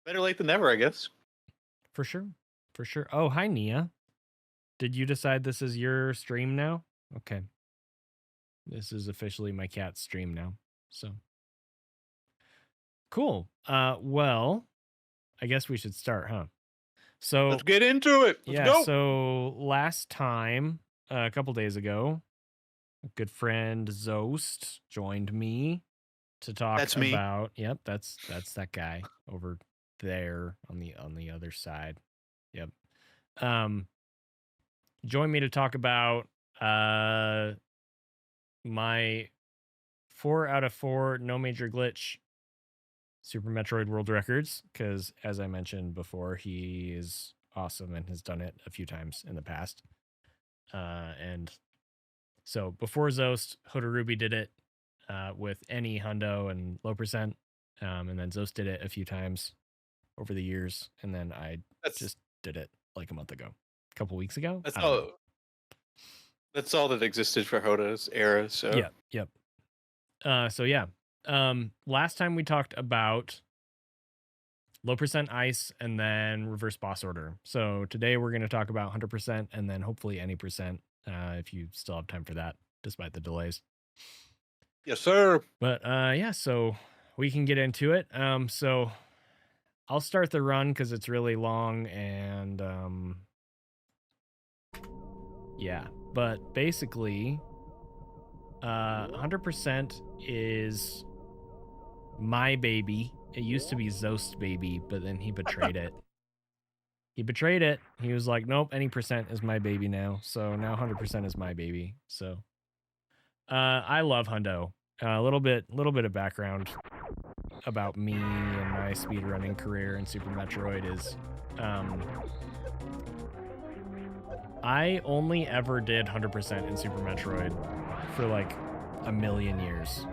Better late than never, I guess. For sure. For sure. Oh, hi, Nia. Did you decide this is your stream now? Okay. This is officially my cat's stream now. So cool. Well, I guess we should start, huh? Let's So get into it. Let's yeah, go. so last time, a couple days ago, a good friend Zoast joined me to talk That's me. about. Yep, that's that guy over there on the other side. Yep. Um, joined me to talk about my 4 out of 4 no major glitch Super Metroid World Records, because as I mentioned before, he is awesome and has done it a few times in the past. And so before Zoast, Hodarubi did it with any hundo and low percent. And then Zoast did it a few times over the years. And then I That's just did it like a month ago, a couple weeks ago. that's I don't know. all. That's all that existed for Hoda's era. So Yep. Yep. So yeah. Last time we talked about low percent ice and then reverse boss order. So today we're going to talk about 100% and then hopefully any percent if you still have time for that, despite the delays. yes, sir. But yeah, so we can get into it. So I'll start the run because it's really long and yeah. But basically, 100% is my baby. It used to be Zoast's baby, but then he betrayed it. He betrayed it. He was like, nope, any percent is my baby now. So now 100% is my baby. So I love Hundo. A little bit of background about me and my speedrunning career in Super Metroid is I only ever did 100% in Super Metroid for like a million years.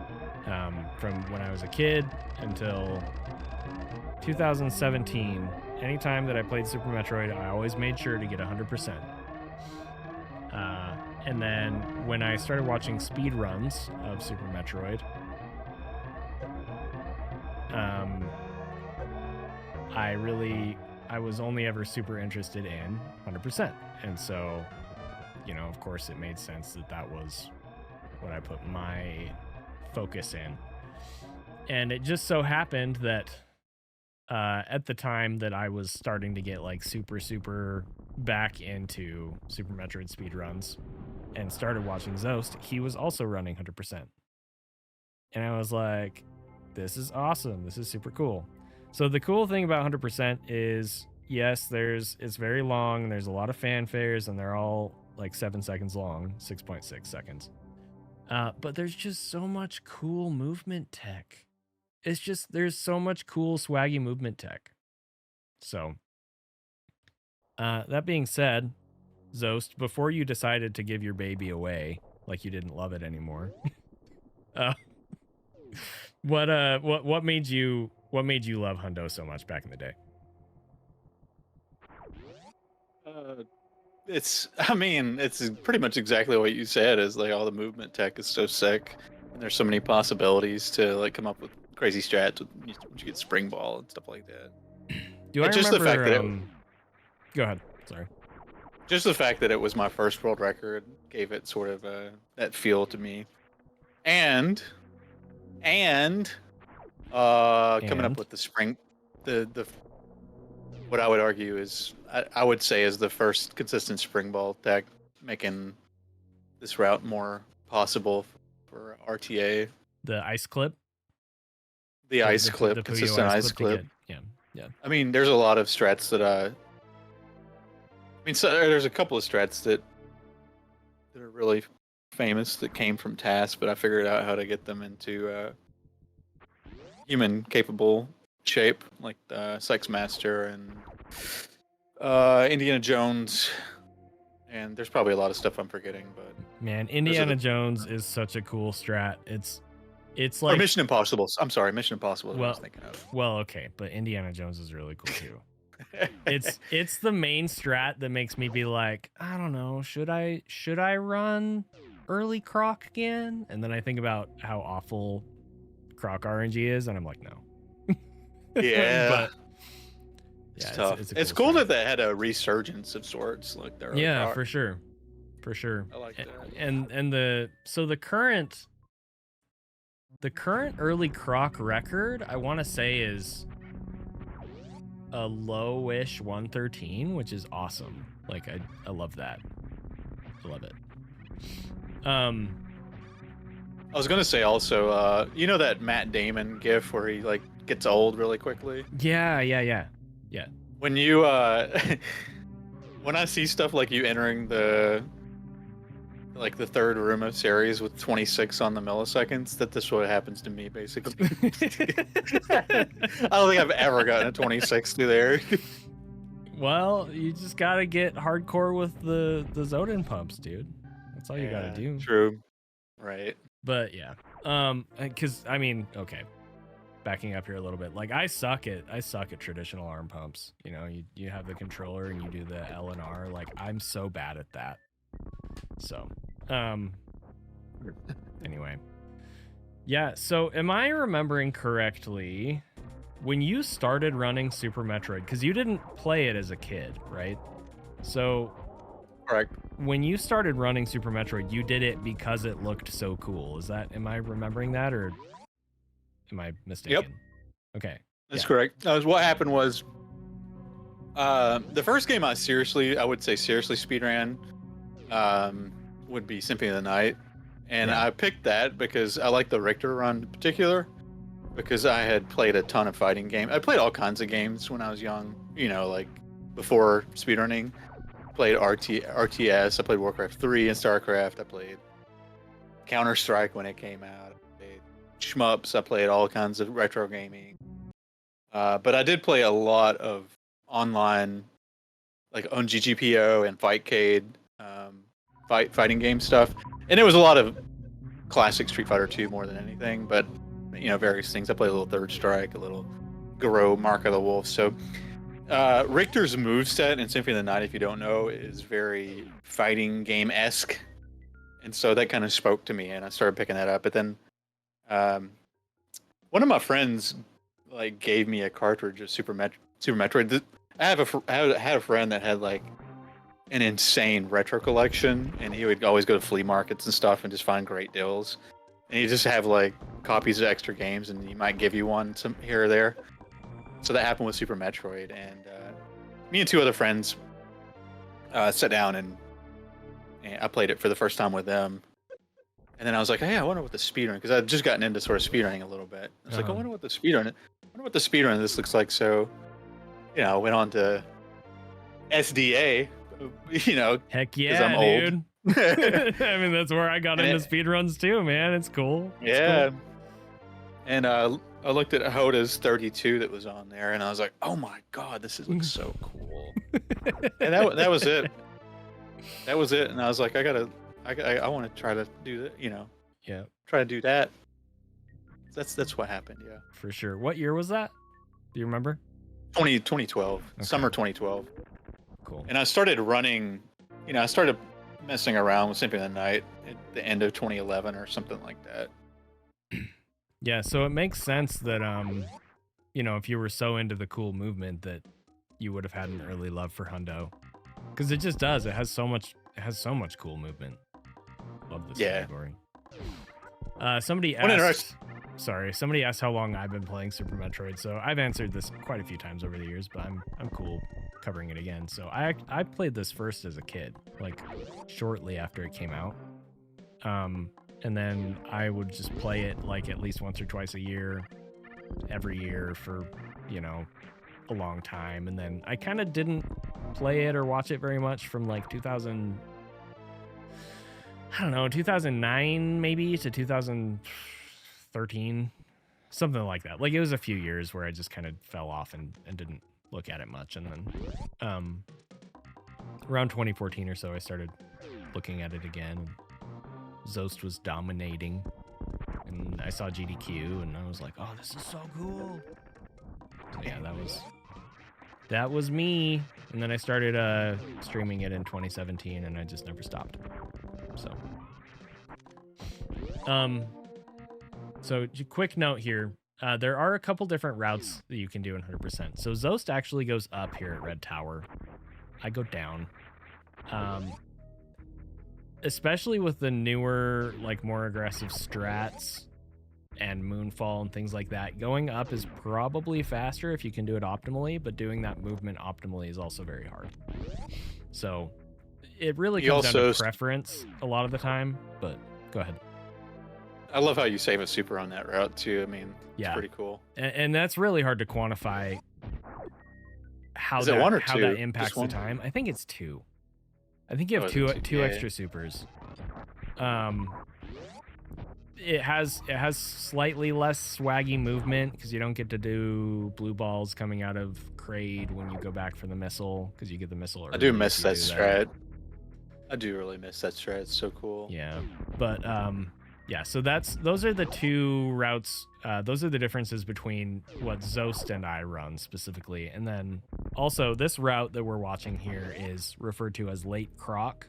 From when I was a kid until 2017. Anytime that I played Super Metroid, I always made sure to get 100%. And then when I started watching speed runs of Super Metroid, I was only ever super interested in 100%. And so, of course it made sense that was what I put my focus in. And it just so happened that at the time that I was starting to get like super back into Super Metroid speedruns and started watching Zoast, he was also running 100%. And I was like, this is awesome. This is super cool. So the cool thing about 100% is, yes, it's very long. There's a lot of fanfares and they're all like 7 seconds long, 6.6 seconds. But there's just so much cool movement tech. There's so much cool swaggy movement tech. So, that being said, Zoast, before you decided to give your baby away, like you didn't love it anymore, what made you love Hundo so much back in the day? It's pretty much exactly what you said. Is like all the movement tech is so sick, and there's so many possibilities to like come up with crazy strats once you get spring ball and stuff like that. Do I And just remember? the fact that Go ahead. Sorry. just the fact that it was my first world record gave it sort of that feel to me. And coming up with the spring, the what I would argue is I would say is the first consistent spring ball tech, making this route more possible for RTA. The ice clip. The ice clip, the Puyo consistent ice clip. Yeah. I mean, there's a lot of strats that so there's a couple of strats that are really famous that came from TAS, but I figured out how to get them into human capable shape, like Sex Master and Indiana Jones. And there's probably a lot of stuff I'm forgetting, but man, Indiana Jones is such a cool strat. It's like Mission Impossible. I'm sorry, Mission Impossible. Well, I was thinking of. Well, okay, but Indiana Jones is really cool too. It's the main strat that makes me be like, I don't know, should I run early Croc again? And then I think about how awful Croc RNG is, and I'm like, no. Yeah. It's Yeah, tough. it's a It's cool cool that strike. they had a resurgence of sorts. Like they're Yeah, for sure. I like that. And the current early Croc record, I want to say, is a lowish 113, which is awesome. Like I love that. I love it. I was gonna say also, you know that Matt Damon gif where he like gets old really quickly? Yeah. When you when I see stuff like you entering the third room of series with 26 on the milliseconds, that's what happens to me basically. I don't think I've ever gotten a 26 through there. Well, you just gotta get hardcore with the Zoden pumps, dude. That's all you gotta do. True. Right. But yeah, because I mean, okay, backing up here a little bit, like I suck at traditional arm pumps. You know, you have the controller and you do the L and R. Like I'm so bad at that. So, anyway, yeah. So am I remembering correctly? When you started running Super Metroid, because you didn't play it as a kid, right? So, Correct. when you started running Super Metroid, you did it because it looked so cool. Am I remembering that, or am I mistaken? Yep. Okay. That's correct. What happened was, the first game I would say seriously speedran, would be Symphony of the Night. And I picked that because I like the Richter run in particular, because I had played a ton of fighting games. I played all kinds of games when I was young, you know, like before speedrunning. Played RTS, I played Warcraft 3 and StarCraft, I played Counter-Strike when it came out, I played shmups, I played all kinds of retro gaming. But I did play a lot of online, like on GGPO and Fightcade, fighting game stuff. And it was a lot of classic Street Fighter 2 more than anything, but you know, various things. I played a little Third Strike, a little Garou, Mark of the Wolf. So Richter's moveset in Symphony of the Night, if you don't know, is very fighting game-esque. And so that kind of spoke to me, and I started picking that up. But then one of my friends like gave me a cartridge of Super Metroid. I had a friend that had like an insane retro collection, and he would always go to flea markets and stuff and just find great deals. And he'd just have like copies of extra games, and he might give you one some here or there. So that happened with Super Metroid, and me and two other friends sat down and I played it for the first time with them. And then I was like, hey, I wonder what the speedrun, because I'd just gotten into sort of speedrunning a little bit. I was like, I wonder what the speedrun of this looks like. So, you know, I went on to SDA, you know, heck yeah, I'm dude. old. I mean, that's where I got into speedruns too, man. It's cool. Cool. And I looked at Hoda's 32 that was on there, and I was like, "Oh my god, this looks so cool!" And that was it. That was it. And I was like, I want to try to do that. You know, try to do that. That's what happened. Yeah, for sure. What year was that? Do you remember? 2012, summer 2012. Cool. And I started running. You know, I started messing around with Symphony of the Night at the end of 2011 or something like that. Yeah, so it makes sense that you know, if you were so into the cool movement, that you would have had an early love for Hundo, because it just does. It has so much cool movement. Love this category. Somebody asked how long I've been playing Super Metroid. So I've answered this quite a few times over the years, but I'm cool covering it again. So I played this first as a kid, like shortly after it came out. And then I would just play it like at least once or twice a year, every year for, you know, a long time. And then I kind of didn't play it or watch it very much from like 2009 maybe to 2013, something like that. Like it was a few years where I just kind of fell off and didn't look at it much. And then around 2014 or so, I started looking at it again. Zoast was dominating, and I saw GDQ, and I was like, "Oh, this is so cool!" So yeah, that was me. And then I started streaming it in 2017, and I just never stopped. So quick note here: There are a couple different routes that you can do in 100%. So Zoast actually goes up here at Red Tower. I go down. Especially with the newer, like more aggressive strats and Moonfall and things like that, going up is probably faster if you can do it optimally, but doing that movement optimally is also very hard. So it really comes down to preference a lot of the time, but go ahead. I love how you save a super on that route too. I mean, it's pretty cool. And that's really hard to quantify how that impacts the time. I think it's 2. I think you have two extra supers. It has slightly less swaggy movement because you don't get to do blue balls coming out of Kraid when you go back for the missile because you get the missile early. I do miss that strat. I do really miss that strat. It's so cool. Yeah, but yeah. So those are the 2 routes. Those are the differences between what Zoast and I run specifically, and then also this route that we're watching here is referred to as late croc.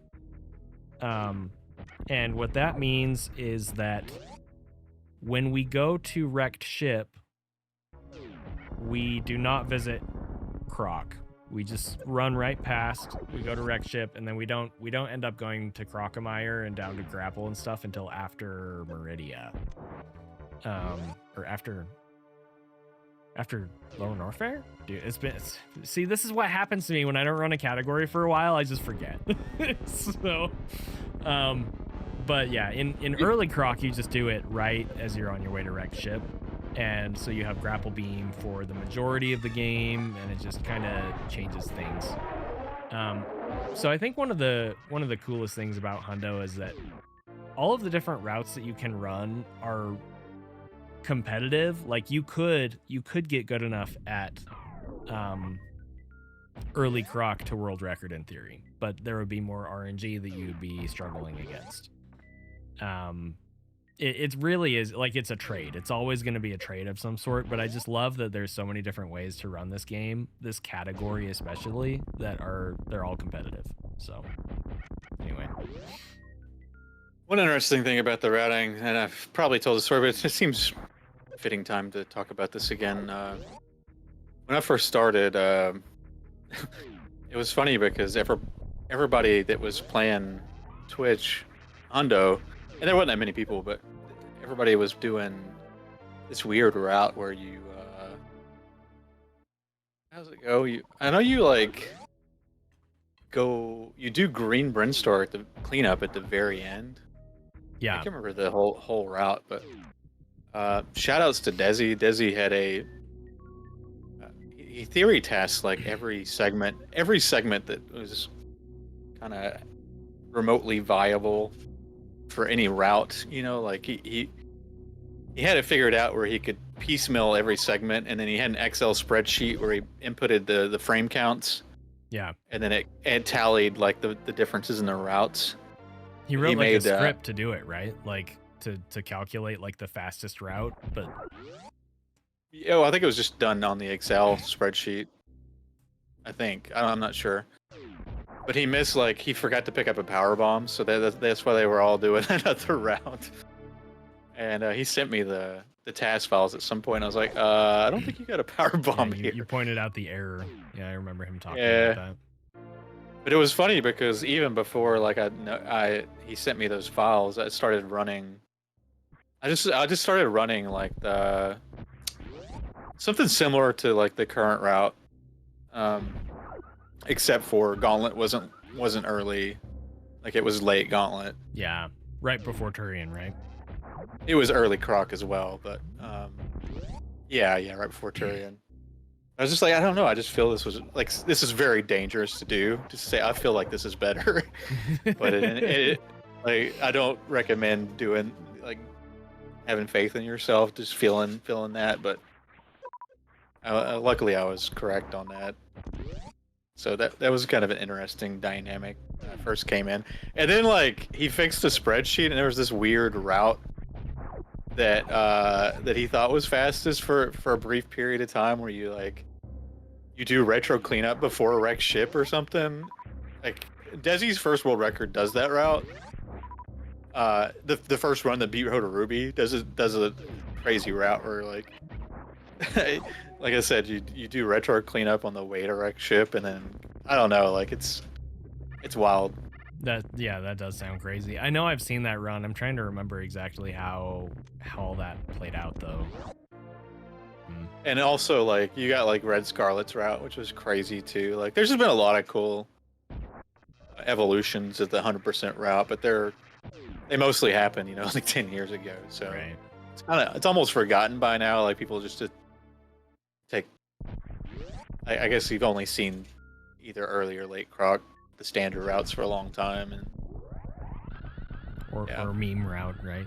And what that means is that when we go to wrecked ship, we do not visit Croc. We just run right past. We go to wrecked ship, and then we don't end up going to Crocomire and down to Grapple and stuff until after Meridia, or after Lower Norfair? Dude, see, this is what happens to me when I don't run a category for a while. I just forget. So, but yeah, in early Croc, you just do it right as you're on your way to wreck ship. And so you have Grapple Beam for the majority of the game, and it just kind of changes things. So I think one of the coolest things about Hundo is that all of the different routes that you can run are competitive. Like you could get good enough at early Croc to world record in theory, but there would be more RNG that you'd be struggling against. It really is like it's a trade. It's always going to be a trade of some sort, but I just love that there's so many different ways to run this game, this category especially, they're all competitive. So anyway. One interesting thing about the routing, and I've probably told the story, but it seems fitting time to talk about this again. When I first started, it was funny because everybody that was playing Twitch, Hundo, and there wasn't that many people, but everybody was doing this weird route where you, how's it go? I know you you do green Brinstar at the cleanup at the very end. Yeah. I can't remember the whole route, but shout outs to Desi. Desi had he theory tests like every segment that was kind of remotely viable for any route, like he had it figured out where he could piecemeal every segment, and then he had an Excel spreadsheet where he inputted the frame counts. Yeah. And then it tallied like the differences in the routes. He wrote a script to do it, right? Like to calculate like the fastest route, but I think it was just done on the Excel spreadsheet. I think. I'm not sure. But he forgot to pick up a power bomb, so that's why they were all doing another route. And he sent me the task files at some point. I was like, I don't think you got a power bomb here. You pointed out the error. Yeah, I remember him talking about that. But it was funny because even before he sent me those files, I started running. I just started running like something similar to like the current route. Except for Gauntlet wasn't early, like it was late Gauntlet. Yeah, right before Turian, right? It was early Croc as well, but yeah, right before Turian. I was just like, I don't know. I just feel this is very dangerous to do. Just to say I feel like this is better, but I don't recommend doing like having faith in yourself, just feeling that. But luckily, I was correct on that. So that was kind of an interesting dynamic when I first came in. And then he fixed the spreadsheet, and there was this weird route that he thought was fastest for a brief period of time, where you do retro cleanup before a wreck ship or something. Like Desi's first world record does that route. The first run that beat Hoda Ruby does a crazy route where like I said, you do retro cleanup on the way direct ship, and then I don't know, like it's wild. That does sound crazy. I know I've seen that run. I'm trying to remember exactly how all that played out though. And also, like, you got like Red Scarlet's route, which was crazy too. Like, there's just been a lot of cool evolutions of the 100% route, but they mostly happened, you know, like 10 years ago. So Right. it's almost forgotten by now. Like, people just take. I guess you've only seen either early or late Croc, the standard routes for a long time, and or meme route, right?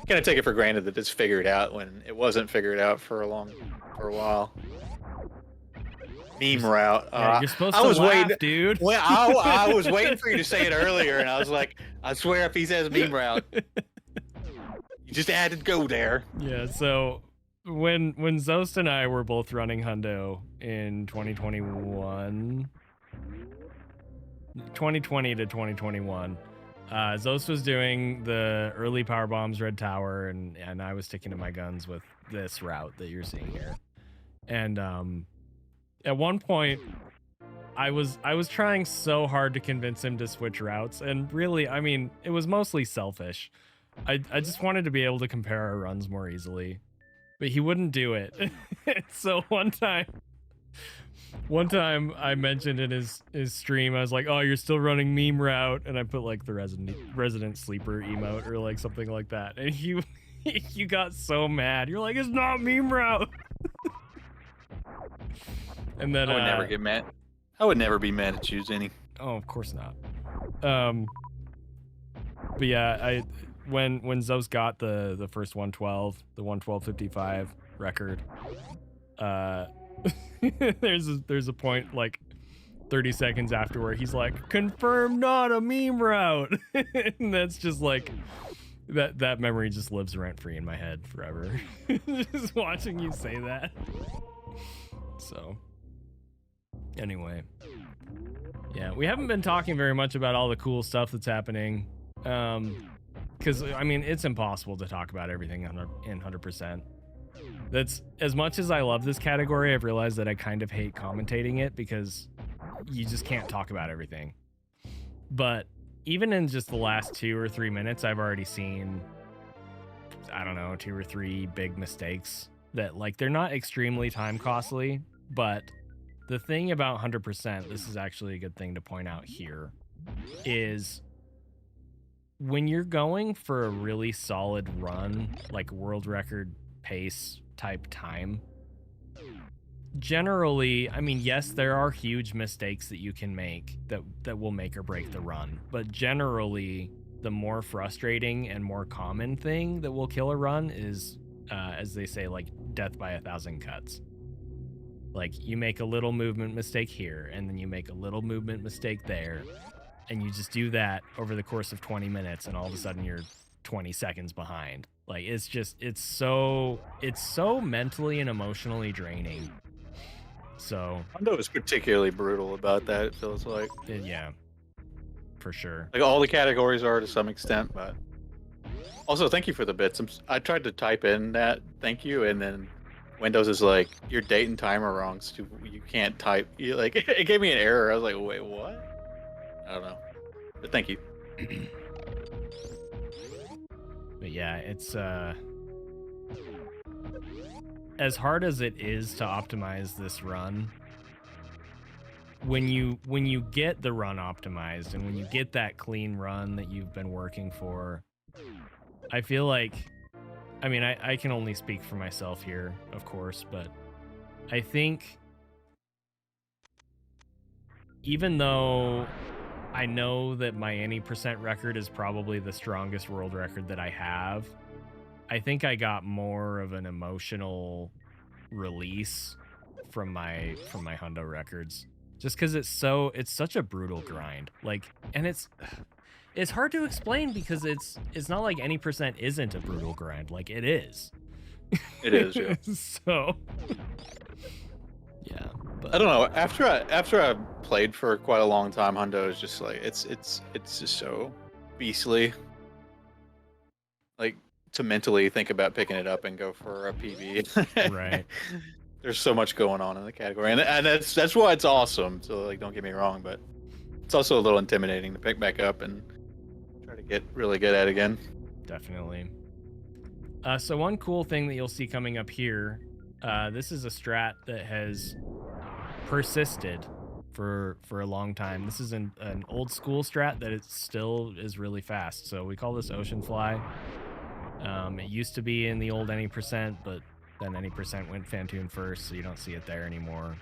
kind of take it for granted that it's figured out when it wasn't figured out for a while. Meme route. Yeah, you're supposed to was laugh, waiting, dude. Well, I was waiting for you to say it earlier, and I was like, I swear if he says meme route, you just had to go there. Yeah. So when Zoast and I were both running Hundo in 2021, 2020 to 2021. Zoast was doing the early power bombs, Red Tower, and I was sticking to my guns with this route that you're seeing here. And at one point, I was trying so hard to convince him to switch routes, and really, I mean, it was mostly selfish. I just wanted to be able to compare our runs more easily, but he wouldn't do it. So one time I mentioned in his stream, I was like, "Oh, you're still running meme route," and I put like the resident sleeper emote or like something like that, and you got so mad. You're like, "It's not meme route." And then I would never get mad. I would never be mad at you, Zenny. Oh, of course not. But yeah, when Zoast got the first 112, the 112.55 record, there's a point like 30 seconds after where he's like, "Confirm not a meme route." And that's just like that memory just lives rent free in my head forever. Just watching you say that. So anyway, yeah, we haven't been talking very much about all the cool stuff that's happening, because I mean, it's impossible to talk about everything in 100%. That's, as much as I love this category, I've realized that I kind of hate commentating it because you just can't talk about everything. But even in just the last 2 or 3 minutes, I've already seen, I don't know, 2 or 3 big mistakes that, like, they're not extremely time costly, but the thing about 100%, this is actually a good thing to point out here, is when you're going for a really solid run, like world record pace type time, generally, I mean, yes, there are huge mistakes that you can make that will make or break the run, but generally the more frustrating and more common thing that will kill a run is, as they say, like death by 1,000 cuts. Like, you make a little movement mistake here, and then you make a little movement mistake there, and you just do that over the course of 20 minutes, and all of a sudden you're 20 seconds behind. Like, it's so mentally and emotionally draining. So Hundo is particularly brutal about that, it feels like. Yeah, for sure. Like, all the categories are to some extent, but also thank you for the bits. I tried to type in that thank you, and then Windows is like, your date and time are wrong, so you can't type. Like, it gave me an error. I was like, wait, what? I don't know. But thank you. But yeah, it's as hard as it is to optimize this run, when you get the run optimized and when you get that clean run that you've been working for, I feel like, I mean, I can only speak for myself here, of course, but I think even though I know that my any percent record is probably the strongest world record that I have, I think I got more of an emotional release from my Hundo records, just because it's such a brutal grind. Like, and it's hard to explain because it's not like any percent isn't a brutal grind. Like, it is. It is, yeah. So yeah, but I don't know. After I played for quite a long time, Hundo is just like, it's just so beastly. Like, to mentally think about picking it up and go for a PB. Right. There's so much going on in the category, and that's why it's awesome. So like, don't get me wrong, but it's also a little intimidating to pick back up and try to get really good at it again. Definitely. So one cool thing that you'll see coming up here, this is a strat that has persisted for a long time. This is an old school strat that it still is really fast. So we call this Ocean Fly. It used to be in the old Any Percent, but then Any Percent went Fantoon first, so you don't see it there anymore.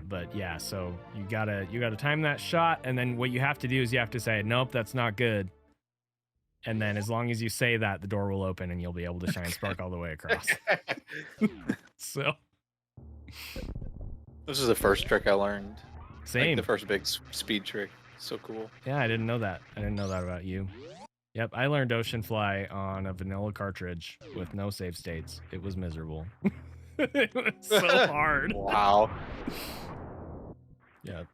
But yeah, so you gotta time that shot, and then what you have to do is you have to say, nope, that's not good. And then as long as you say that, the door will open and you'll be able to shine spark all the way across. So this is the first trick I learned. Same. Like the first big speed trick. So cool. Yeah, I didn't know that. I didn't know that about you. Yep, I learned Ocean Fly on a vanilla cartridge with no save states. It was miserable. It was so hard. Wow. Yeah.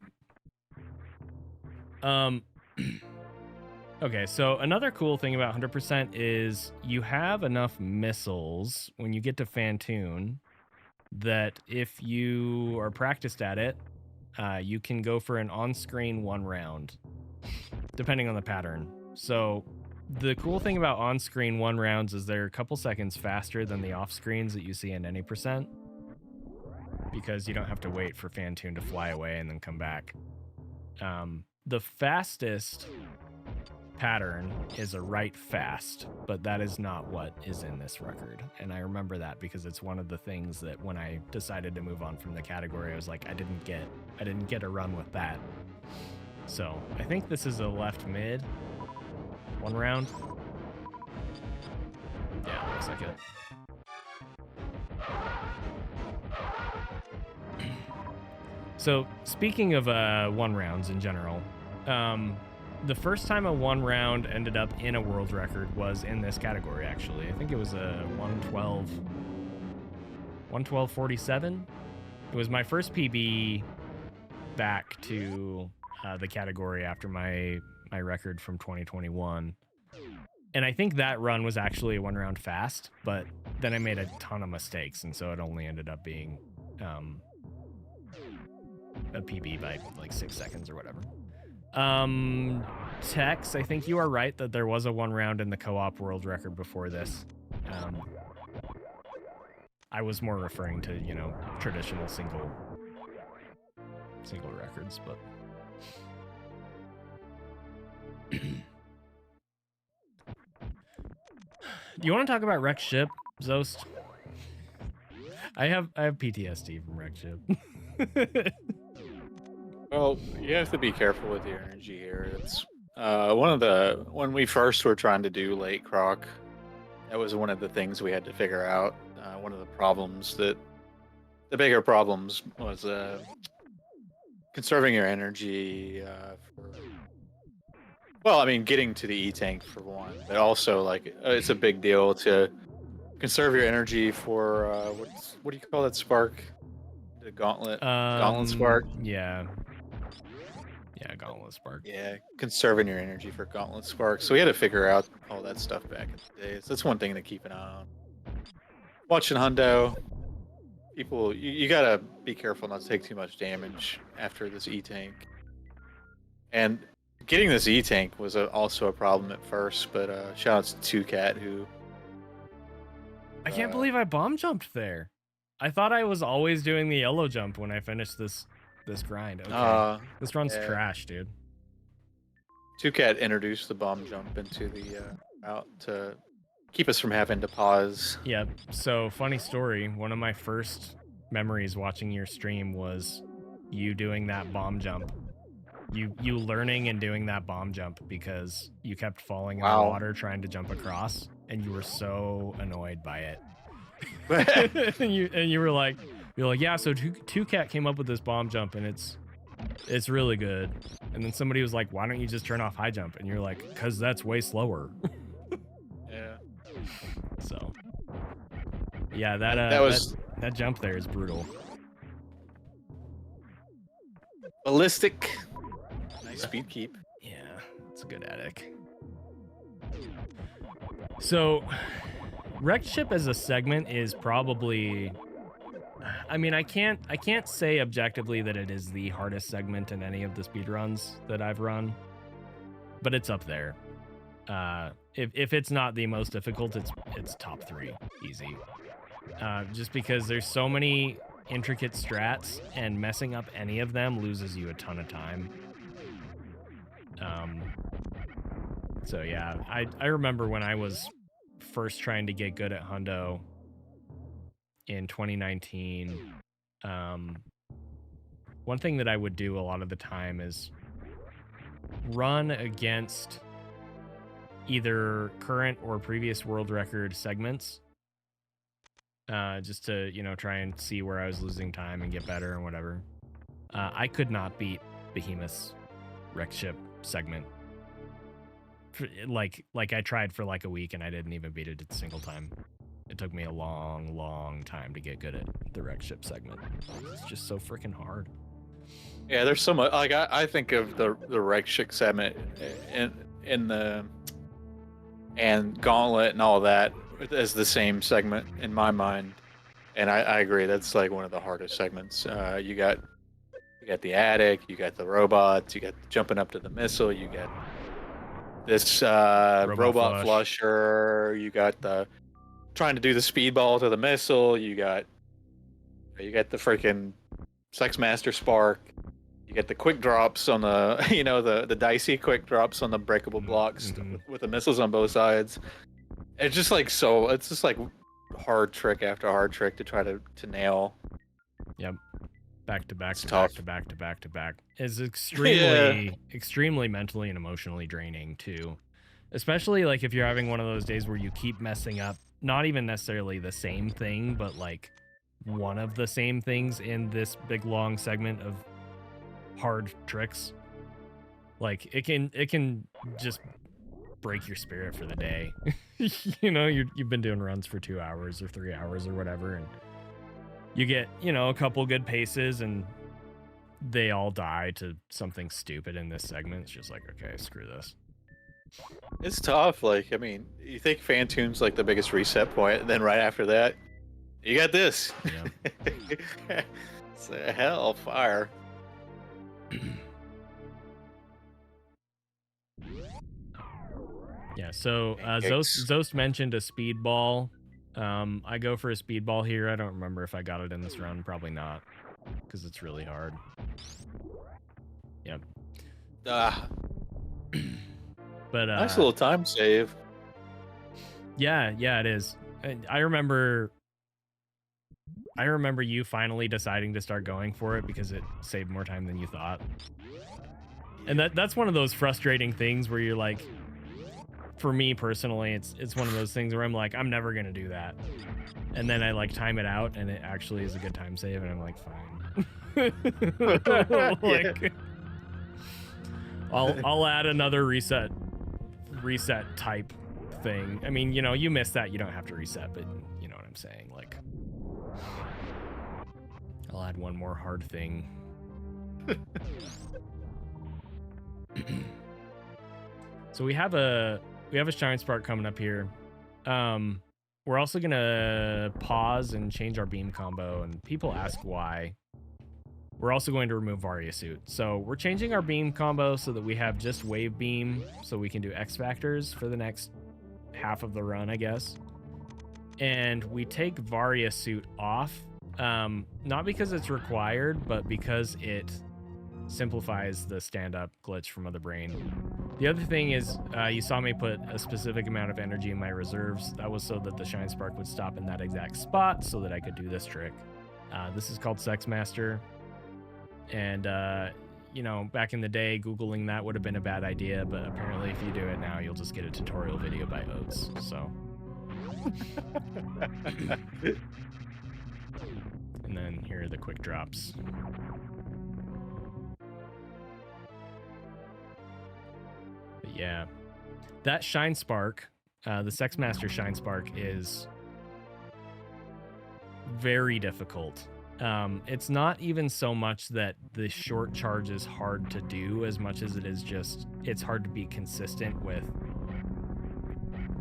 Okay, so another cool thing about 100% is you have enough missiles when you get to Fantoon that if you are practiced at it, you can go for an on-screen 1 round, depending on the pattern. So the cool thing about on-screen 1 rounds is they're a couple seconds faster than the off-screens that you see in Any Percent, because you don't have to wait for Fantoon to fly away and then come back. The fastest pattern is a right fast, but that is not what is in this record. And I remember that because it's one of the things that when I decided to move on from the category, I was like, I didn't get a run with that. So I think this is a left mid 1 round. Yeah, looks like it. So speaking of 1 rounds in general, the first time a 1 round ended up in a world record was in this category, actually. I think it was a 112.47. It was my first PB back to the category after my record from 2021. And I think that run was actually a 1 round fast, but then I made a ton of mistakes, and so it only ended up being a PB by like 6 seconds or whatever. Tex, I think you are right that there was a 1 round in the co-op world record before this. I was more referring to, traditional single records, but do you want to talk about wreck ship, Zoast? I have PTSD from wreck ship. Well, you have to be careful with your energy here. It's when we first were trying to do late croc, that was one of the things we had to figure out. One of the bigger problems was conserving your energy getting to the E-tank for one, but also it's a big deal to conserve your energy for what do you call that spark? The gauntlet spark. Yeah, gauntlet spark. Yeah, conserving your energy for gauntlet spark. So we had to figure out all that stuff back in the day. So that's one thing to keep an eye on. Watching Hundo, people, you gotta be careful not to take too much damage after this E-tank. And getting this E-tank was also a problem at first, but shout out to 2Cat who... I can't believe I bomb jumped there. I thought I was always doing the yellow jump when I finished this grind. Okay. This run's trash, dude. 2Cat introduced the bomb jump into the route to keep us from having to pause. Yep. So, funny story. One of my first memories watching your stream was you doing that bomb jump. You learning and doing that bomb jump because you kept falling in the water trying to jump across, and you were so annoyed by it. and you were like, yeah, so 2Cat came up with this bomb jump and it's really good. And then somebody was like, why don't you just turn off high jump? And you're like, cause that's way slower. Yeah. So yeah, that jump there is brutal. Ballistic. Nice speed keep. Yeah, it's a good attic. So, Wrecked Ship as a segment is probably... I mean, I can't say objectively that it is the hardest segment in any of the speedruns that I've run, but it's up there. If it's not the most difficult, it's top 3, easy. Just because there's so many intricate strats, and messing up any of them loses you a ton of time. So yeah, I remember when I was first trying to get good at Hundo in 2019, one thing that I would do a lot of the time is run against either current or previous world record segments, just to, you know, try and see where I was losing time and get better and whatever. I could not beat Behemoth's Wrecked Ship segment. Like I tried for like a week and I didn't even beat it a single time. It took me a long time to get good at the Wrecked Ship segment. It's just so freaking hard. Yeah, there's so much. Like I think of the Wrecked Ship segment in the and Gauntlet and all that as the same segment in my mind, and I agree. That's like one of the hardest segments. You got the attic, you got the robots, you got jumping up to the missile, you got this robot flusher, you got the trying to do the speedball to the missile, you got the freaking Sex Master Spark, you get the quick drops on the the dicey quick drops on the breakable blocks with the missiles on both sides. It's just like hard trick after hard trick to try to nail. Yep. Back to back It's to tough. back to back to back is extremely mentally and emotionally draining too. Especially like if you're having one of those days where you keep messing up, not even necessarily the same thing, but like one of the same things in this big long segment of hard tricks. Like it can just break your spirit for the day. You know, you've been doing runs for 2 hours or 3 hours or whatever, and you get, you know, a couple good paces and they all die to something stupid in this segment. It's just like, okay, screw this. It's tough. Like, I mean, you think Fantoon's like the biggest reset point, and then right after that, you got this. Yeah. It's a hellfire. Yeah, so Zoast mentioned a speedball. I go for a speedball here. I don't remember if I got it in this run. Probably not, because it's really hard. Yep. But nice little time save. Yeah, it is. I remember you finally deciding to start going for it because it saved more time than you thought. And that's one of those frustrating things where you're like, for me personally, it's one of those things where I'm like, I'm never gonna do that. And then I like time it out and it actually is a good time save and I'm like, fine. Like, I'll add another reset type thing. I mean, you know, you miss that, you don't have to reset, but you know what I'm saying. Like, I'll add one more hard thing. So we have a Shine Spark coming up here. We're also gonna pause and change our beam combo, and people ask why. We're also going to remove Varia Suit. So we're changing our beam combo so that we have just Wave Beam, so we can do X Factors for the next half of the run, I guess. And we take Varia Suit off, not because it's required, but because it simplifies the stand-up glitch from Other Brain. The other thing is, you saw me put a specific amount of energy in my reserves. That was so that the Shine Spark would stop in that exact spot so that I could do this trick. This is called Sex Master. And, you know, back in the day, Googling that would have been a bad idea, but apparently if you do it now, you'll just get a tutorial video by Oats, so. And then here are the quick drops. But yeah, that Shine Spark, the Sex Master Shine Spark, is very difficult. It's not even so much that the short charge is hard to do as much as it is just, it's hard to be consistent with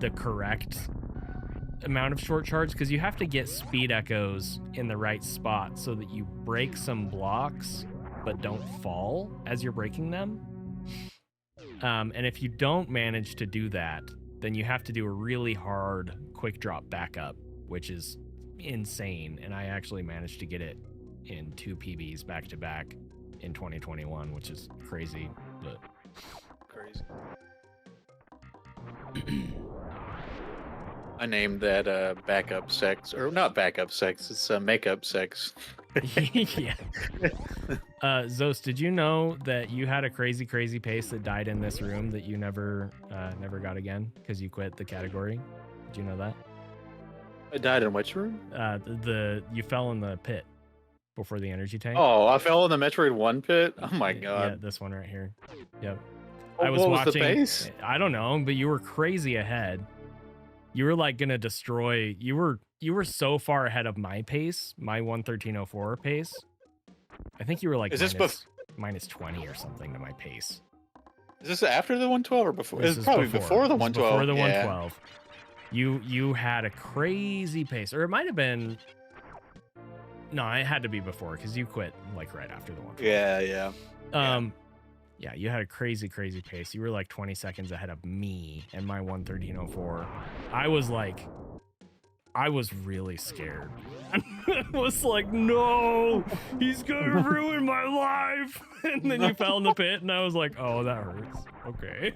the correct amount of short charge, because you have to get speed echoes in the right spot so that you break some blocks but don't fall as you're breaking them. And if you don't manage to do that, then you have to do a really hard quick drop backup, which is insane. And I actually managed to get it in 2 PBs back to back in 2021, which is crazy, but Crazy. I named that backup sex, or not backup sex, it's makeup sex. yeah. Zoast, did you know that you had a crazy pace that died in this room that you never got again because you quit the category? Did you know that? I died in which room? You fell in the pit before the energy tank. Oh, I fell in the Metroid 1 pit? Oh my Yeah, god. this one right here. Yep. What, I was what watching. Was the pace? I don't know, but you were crazy ahead. You were like gonna destroy. You were so far ahead of my pace, my 1:13:04 pace. I think you were like minus 20 or something to my pace. Is this after the 112 or before? This It's probably before the 112. Before the 112. You had a crazy pace, or it might have been. No, it had to be before because you quit like right after the 112. Yeah. Yeah, you had a crazy pace. You were like 20 seconds ahead of me and my 1:13:04. I was really scared. I was like, no, he's gonna ruin my life. And then you fell in the pit, and I was like, oh, that hurts. Okay.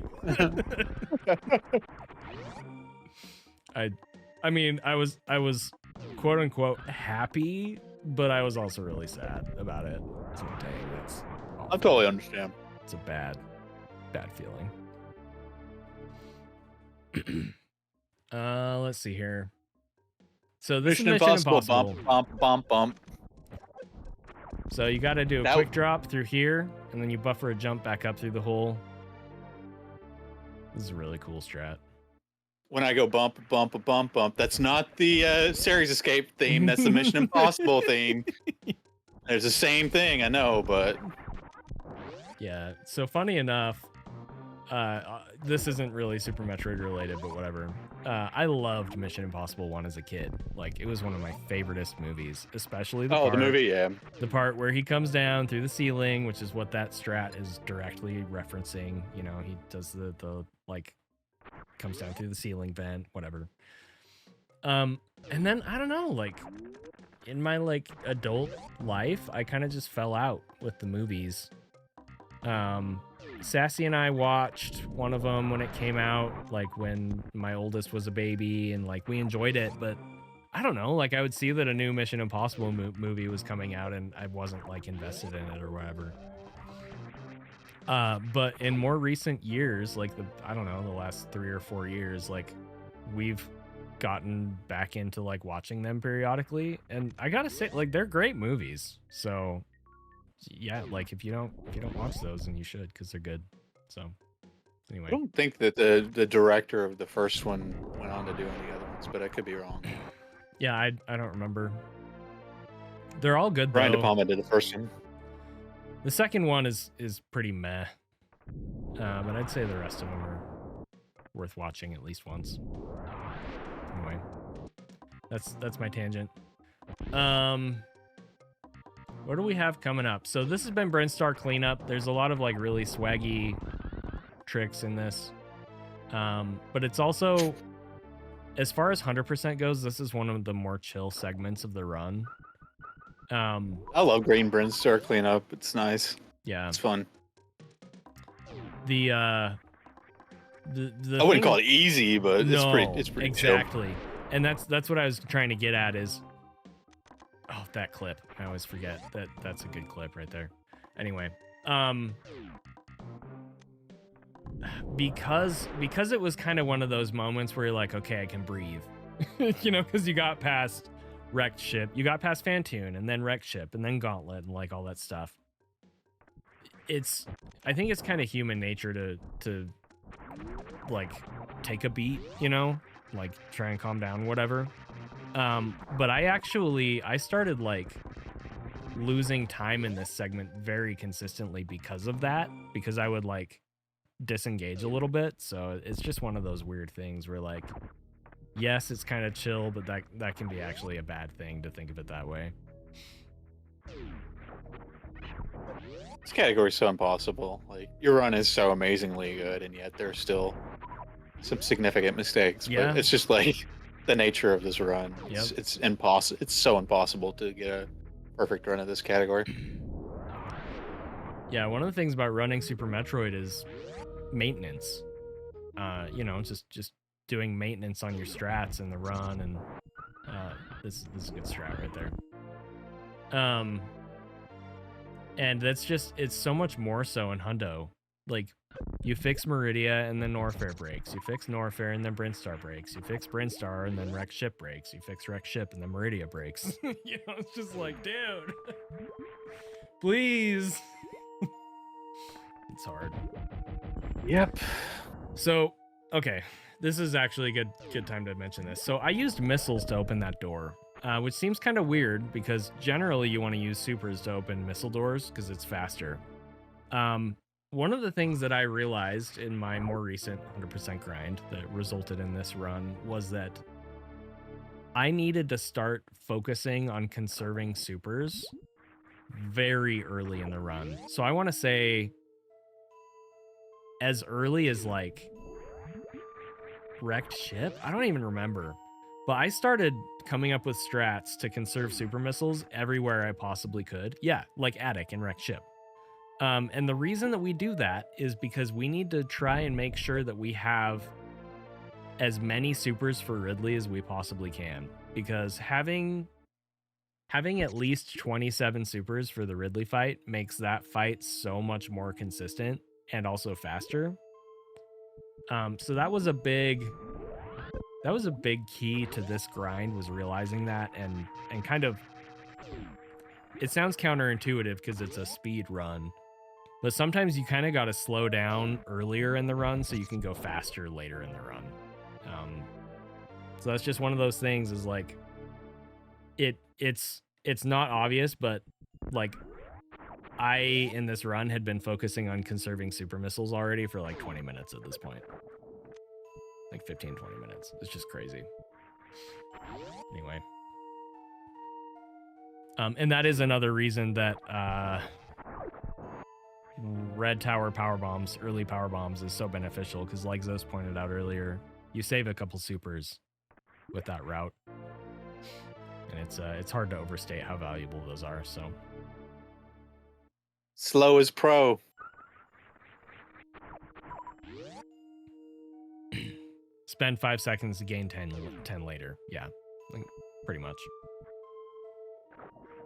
I mean, I was quote unquote happy, but I was also really sad about it. So dang, that's awful. I totally understand. It's a bad feeling. Let's see here. So this is Mission Impossible. Bump. So you got to do a quick drop through here, and then you buffer a jump back up through the hole. This is a really cool strat. When I go bump, that's not the Series Escape theme. That's the Mission Impossible theme. There's the same thing, I know, but... Yeah, so funny enough, this isn't really Super Metroid related, but whatever. I loved Mission Impossible 1 as a kid. Like, it was one of my favoriteest movies, especially the the movie, yeah. The part where he comes down through the ceiling, which is what that strat is directly referencing. You know, he does the like, comes down through the ceiling vent, whatever. And then, I don't know, like, in my, like, adult life, I kind of just fell out with the movies. Sassy and I watched one of them when it came out, like when my oldest was a baby, and like we enjoyed it, but I don't know, like I would see that a new Mission Impossible movie was coming out and I wasn't like invested in it or whatever. But in more recent years, like I don't know, the last 3 or 4 years, like we've gotten back into like watching them periodically, and I gotta say, like, they're great movies. So yeah, like if you don't watch those, then you should, because they're good. So anyway, I don't think that the director of the first one went on to do any other ones, but I could be wrong. Yeah, I don't remember. They're all good though. Brian De Palma did the first one. The second one is pretty meh, but I'd say the rest of them are worth watching at least once. Anyway, that's my tangent. What do we have coming up? So this has been Brinstar Cleanup. There's a lot of like really swaggy tricks in this. But it's also, as far as 100% goes, this is one of the more chill segments of the run. I love Green Brinstar Cleanup. It's nice. Yeah. It's fun. The I wouldn't call it easy, but it's pretty exactly. chill. And that's what I was trying to get at is, oh, that clip. I always forget that's a good clip right there. Anyway, because it was kind of one of those moments where you're like, okay, I can breathe, you know, because you got past Wrecked Ship, you got past Fantoon, and then Wrecked Ship, and then Gauntlet, and like all that stuff. I think it's kind of human nature to like take a beat, you know, like try and calm down, whatever. But I started like losing time in this segment very consistently because of that, because I would like disengage a little bit. So it's just one of those weird things where like, yes, it's kind of chill, but that can be actually a bad thing to think of it that way. This category is so impossible. Like, your run is so amazingly good, and yet there's still some significant mistakes. Yeah. But it's just like the nature of this run. Yep. It's impossible. It's so impossible to get a perfect run of this category. Yeah, one of the things about running Super Metroid is maintenance. You know, just doing maintenance on your strats in the run, and this is a good strat right there. And that's just, it's so much more so in Hundo. Like, you fix Meridia and then Norfair breaks. You fix Norfair and then Brinstar breaks. You fix Brinstar and then Wreck Ship breaks. You fix Wreck Ship and then Meridia breaks. You know, it's just like, dude, please. It's hard. Yep. So, okay, this is actually a good time to mention this. So I used missiles to open that door. Which seems kind of weird because generally you want to use supers to open missile doors because it's faster. One of the things that I realized in my more recent 100% grind that resulted in this run was that I needed to start focusing on conserving supers very early in the run. So I want to say as early as like Wrecked Ship? I don't even remember. But I started coming up with strats to conserve super missiles everywhere I possibly could. Yeah, like Attic and Wrecked Ship. And the reason that we do that is because we need to try and make sure that we have as many supers for Ridley as we possibly can. Because having at least 27 supers for the Ridley fight makes that fight so much more consistent and also faster. So that was a big key to this grind, was realizing that, and kind of, it sounds counterintuitive because it's a speed run, but sometimes you kind of got to slow down earlier in the run so you can go faster later in the run. So that's just one of those things, is like, it's not obvious, but like, I in this run had been focusing on conserving super missiles already for like 20 minutes at this point. Like 15, 20 minutes. It's just crazy. Anyway. And that is another reason that Red Tower power bombs, early power bombs, is so beneficial, because like Zoast pointed out earlier, you save a couple supers with that route. And it's hard to overstate how valuable those are, so. Slow as pro. Spend 5 seconds to gain 10 later. Yeah, like, pretty much.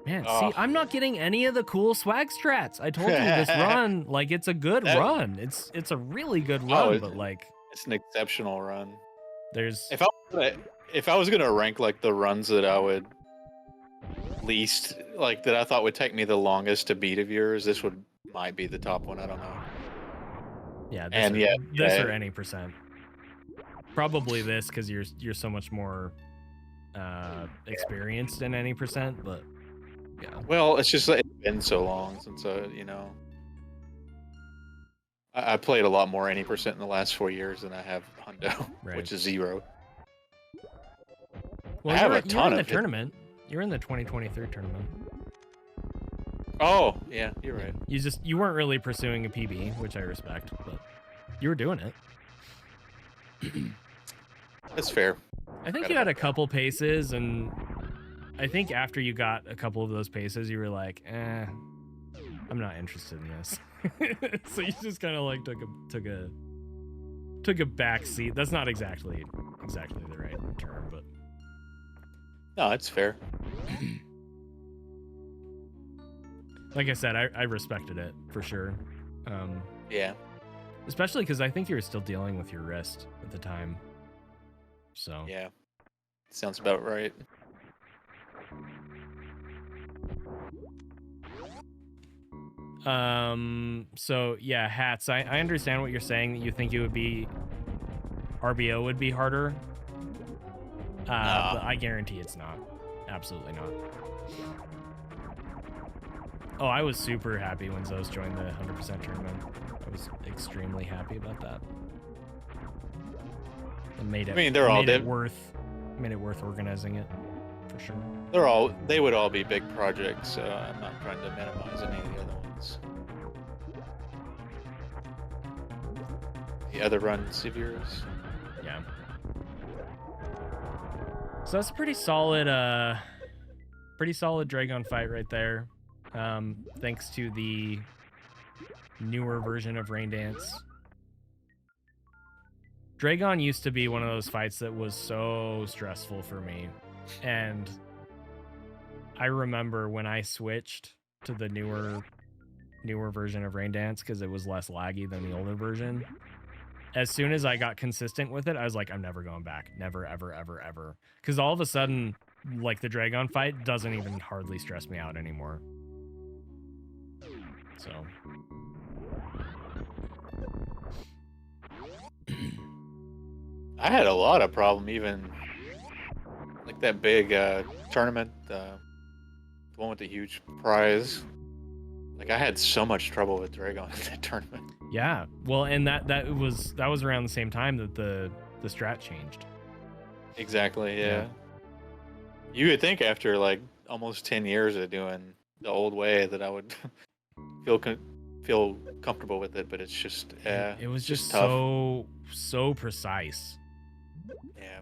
Man, see, I'm not getting any of the cool swag strats. I told you this run, like, it's a good run. It's a really good run, but like, it's an exceptional run. There's if I was gonna rank like the runs that I would least like, that I thought would take me the longest to beat of yours, this might be the top one. I don't know. Yeah, this or any percent. Probably this, because you're so much more experienced in any percent, but yeah. Well, it's just like, it's been so long since you know, I played a lot more any percent in the last 4 years than I have Hundo, Right. which is 0. Well, I have a ton in the of tournament. You're in the 2023 tournament. Oh, yeah, you're right. You weren't really pursuing a PB, which I respect, but you were doing it. That's fair. I think you had a couple paces, and I think after you got a couple of those paces, you were like, I'm not interested in this. So you just kind of like took a back seat. That's not exactly the right term, but No, it's fair. Like I said, I respected it for sure. Yeah. Especially because I think you were still dealing with your wrist at the time. So Yeah. Sounds about right. So yeah, Hats, I understand what you're saying, that you think it would be, RBO would be harder. But I guarantee it's not. Absolutely not. Oh, I was super happy when Zoast joined the 100% tournament. I was extremely happy about that. It made it. I mean, they're all made it worth organizing it, for sure. They would all be big projects, so I'm not trying to minimize any of the other ones. The other runs of yours. Yeah. So that's a pretty solid Dragon fight right there. Thanks to the newer version of Rain Dance. Dragon used to be one of those fights that was so stressful for me. And I remember when I switched to the newer version of Rain Dance because it was less laggy than the older version. As soon as I got consistent with it, I was like, I'm never going back. Never, ever, ever, ever. Because all of a sudden, like, the Dragon fight doesn't even hardly stress me out anymore. So. I had a lot of problem even, like that big tournament, the one with the huge prize. Like, I had so much trouble with Dragon in that tournament. Yeah, well, and that was around the same time that the strat changed. Exactly, yeah. You would think after like almost 10 years of doing the old way that I would feel comfortable with it, but it's just it was just tough. so precise. Yeah,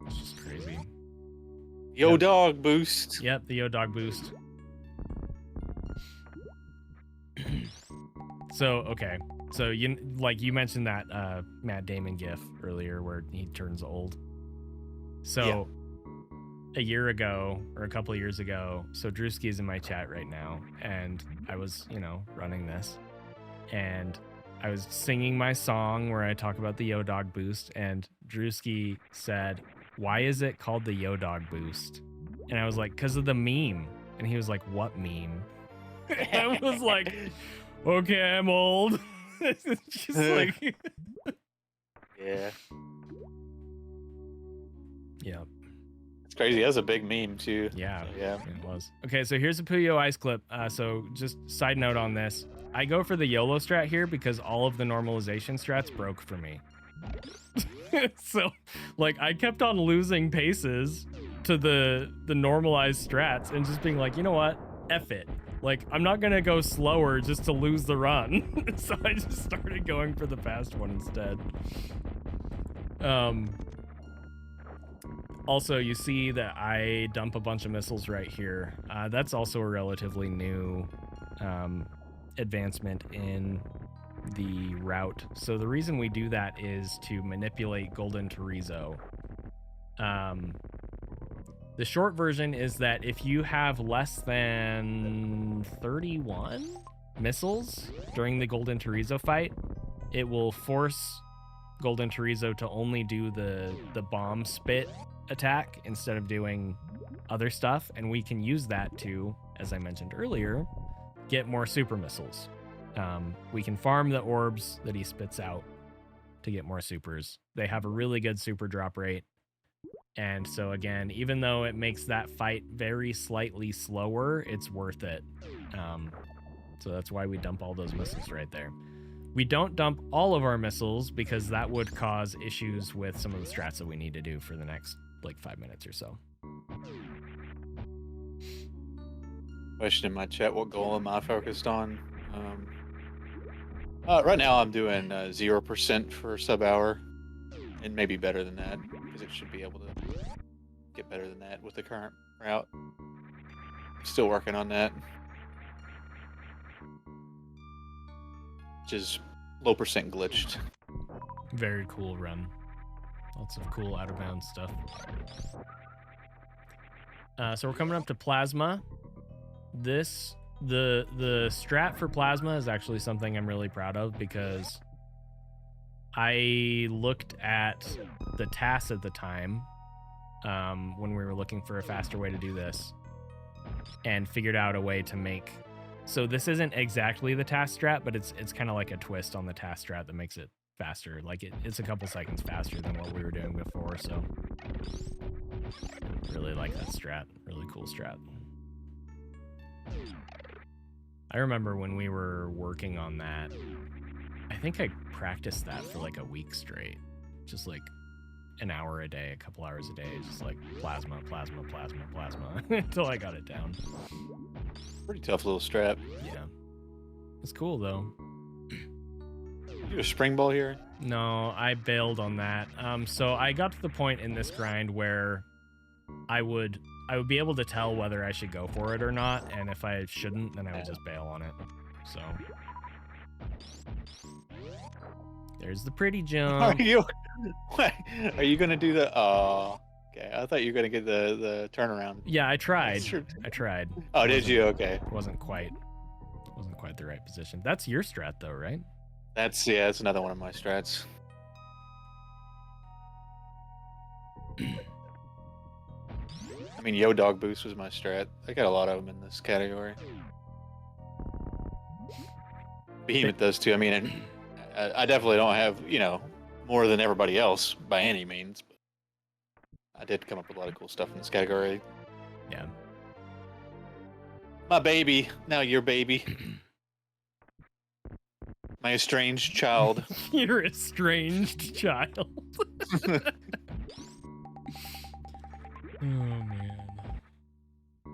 it's just crazy. Yo dog boost. Yep, the Yo dog boost. So okay, so you mentioned that Matt Damon gif earlier where he turns old. So a year ago or a couple of years ago, so Drewski's in my chat right now, and I was running this, and I was singing my song where I talk about the Yo dog boost, and Drewski said, "Why is it called the Yo dog boost?" And I was like, "'Cause of the meme." And he was like, "What meme?" And I was like, okay, I'm old. It's just like yeah. It's crazy. That was a big meme too. Yeah, so, yeah, it was. Okay, so here's a Puyo Ice clip. So just side note on this, I go for the YOLO strat here because all of the normalization strats broke for me. So like I kept on losing paces to the normalized strats and just being like, you know what, F it. Like, I'm not gonna go slower just to lose the run. So I just started going for the fast one instead. Also, you see that I dump a bunch of missiles right here. That's also a relatively new advancement in the route. So the reason we do that is to manipulate Golden Chorizo. The short version is that if you have less than 31 missiles during the Golden Chorizo fight, it will force Golden Chorizo to only do the bomb spit attack instead of doing other stuff, and we can use that to, as I mentioned earlier, get more super missiles. We can farm the orbs that he spits out to get more supers. They have a really good super drop rate. And so again, even though it makes that fight very slightly slower, it's worth it. So that's why we dump all those missiles right there. We don't dump all of our missiles because that would cause issues with some of the strats that we need to do for the next like 5 minutes or so. Question in my chat, what goal am I focused on? Right now I'm doing 0% for sub hour, and maybe better than that, because it should be able to get better than that with the current route. Still working on that. Which is low percent glitched. Very cool run. Lots of cool out of bounds stuff. So we're coming up to Plasma. The strat for Plasma is actually something I'm really proud of because I looked at the TAS at the time when we were looking for a faster way to do this and figured out a way to make... So this isn't exactly the TAS strat, but it's kind of like a twist on the TAS strat that makes it faster. Like it's a couple seconds faster than what we were doing before, so really like that strat. Really cool strat. I remember when we were working on that, I think I practiced that for like a week straight. Just like an hour a day, a couple hours a day, just like plasma until I got it down. Pretty tough little strap. Yeah. It's cool though. You a spring ball here? No, I bailed on that. So I got to the point in this grind where I would be able to tell whether I should go for it or not, and if I shouldn't, then I would just bail on it. So there's the pretty jump. Are you gonna do the? Oh, okay. I thought you were gonna get the turnaround. Yeah, I tried. I tried. Oh, did you? Okay. Wasn't quite the right position. That's your strat though, right? That's another one of my strats. I mean, Yo Dog Boost was my strat. I got a lot of them in this category. Behemoth does too. I mean, I definitely don't have, more than everybody else by any means. But I did come up with a lot of cool stuff in this category. Yeah. My baby. Now your baby. My estranged child. Your estranged child. Oh,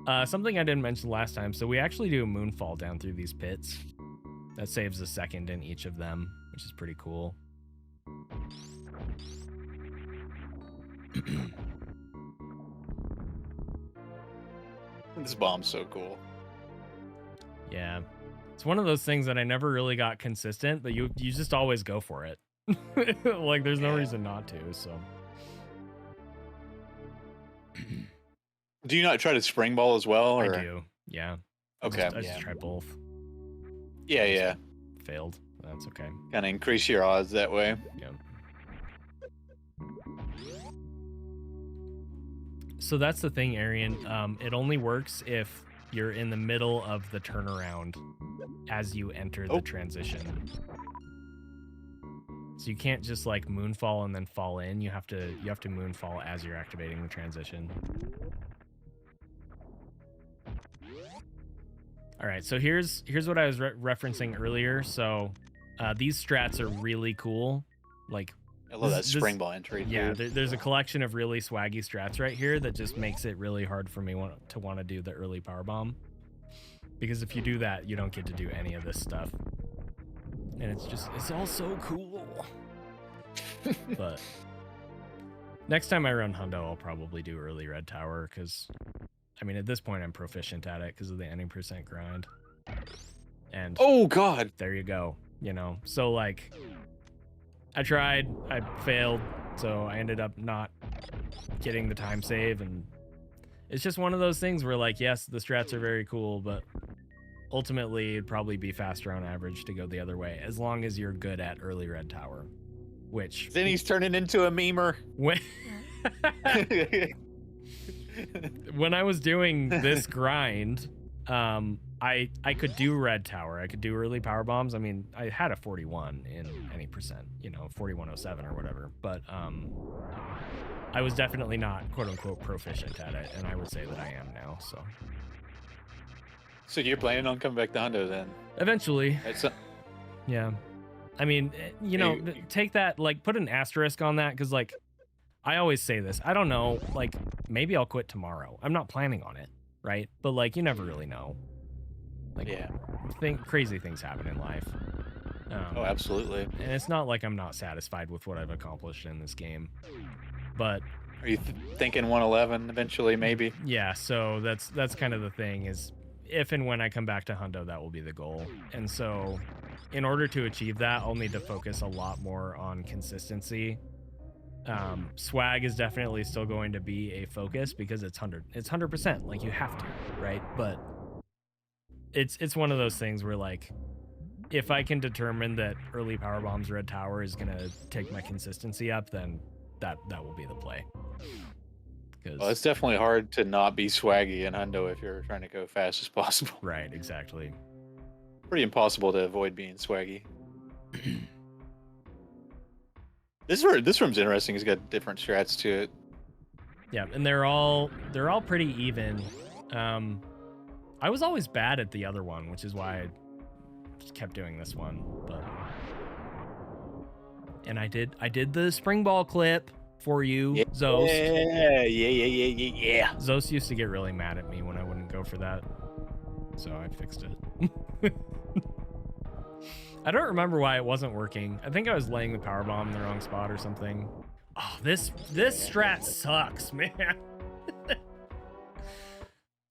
man. Something I didn't mention last time. So we actually do a moonfall down through these pits. That saves a second in each of them, which is pretty cool. This bomb's so cool. Yeah. It's one of those things that I never really got consistent, but you just always go for it. Like, there's no reason not to, so. Do you not try to spring ball as well? Or? I do, yeah. Okay. I just try both. Yeah. Failed. That's okay. Kind of increase your odds that way. Yeah. So that's the thing, Arian. It only works if you're in the middle of the turnaround as you enter the transition. So you can't just like moonfall and then fall in. You have to moonfall as you're activating the transition. All right, so here's what I was referencing earlier. So these strats are really cool. Like, I love that spring ball entry. Yeah, there's a collection of really swaggy strats right here that just makes it really hard for me to want to do the early power bomb. Because if you do that, you don't get to do any of this stuff. And it's all so cool. But next time I run Hundo, I'll probably do early red tower because, I mean, at this point I'm proficient at it because of the ending percent grind. And oh god, there you go. So like, I tried, I failed, so I ended up not getting the time save, and it's just one of those things where, like, yes, the strats are very cool, but ultimately it'd probably be faster on average to go the other way, as long as you're good at early red tower, which... Zeni's turning into a memer. When I was doing this grind, I could do red tower. I could do early power bombs. I mean, I had a 41 in any percent, 4107 or whatever. But I was definitely not quote unquote proficient at it, and I would say that I am now. So you're planning on coming back to Hundo then? Eventually. Yeah. I mean, take that, like, put an asterisk on that, because, like, I always say this. I don't know, like, maybe I'll quit tomorrow. I'm not planning on it, right? But, like, you never really know. Like, yeah. Crazy things happen in life. Oh, absolutely. And it's not like I'm not satisfied with what I've accomplished in this game. But are you thinking 111 eventually, maybe? Yeah, so that's kind of the thing, is if and when I come back to Hundo, that will be the goal. And so in order to achieve that, I'll need to focus a lot more on consistency. Swag is definitely still going to be a focus because it's 100%, like, you have to, right? But it's one of those things where, like, if I can determine that early power bombs red tower is gonna take my consistency up, then that will be the play. Well, it's definitely hard to not be swaggy in Hundo if you're trying to go fast as possible. Right, exactly. Pretty impossible to avoid being swaggy. This room's interesting. It's got different strats to it. Yeah, and they're all pretty even. I was always bad at the other one, which is why I just kept doing this one. But and I did the spring ball clip for you, Zoast. Yeah. Zoast used to get really mad at me when I wouldn't go for that, so I fixed it. I don't remember why it wasn't working. I think I was laying the power bomb in the wrong spot or something. Oh, this strat sucks, man.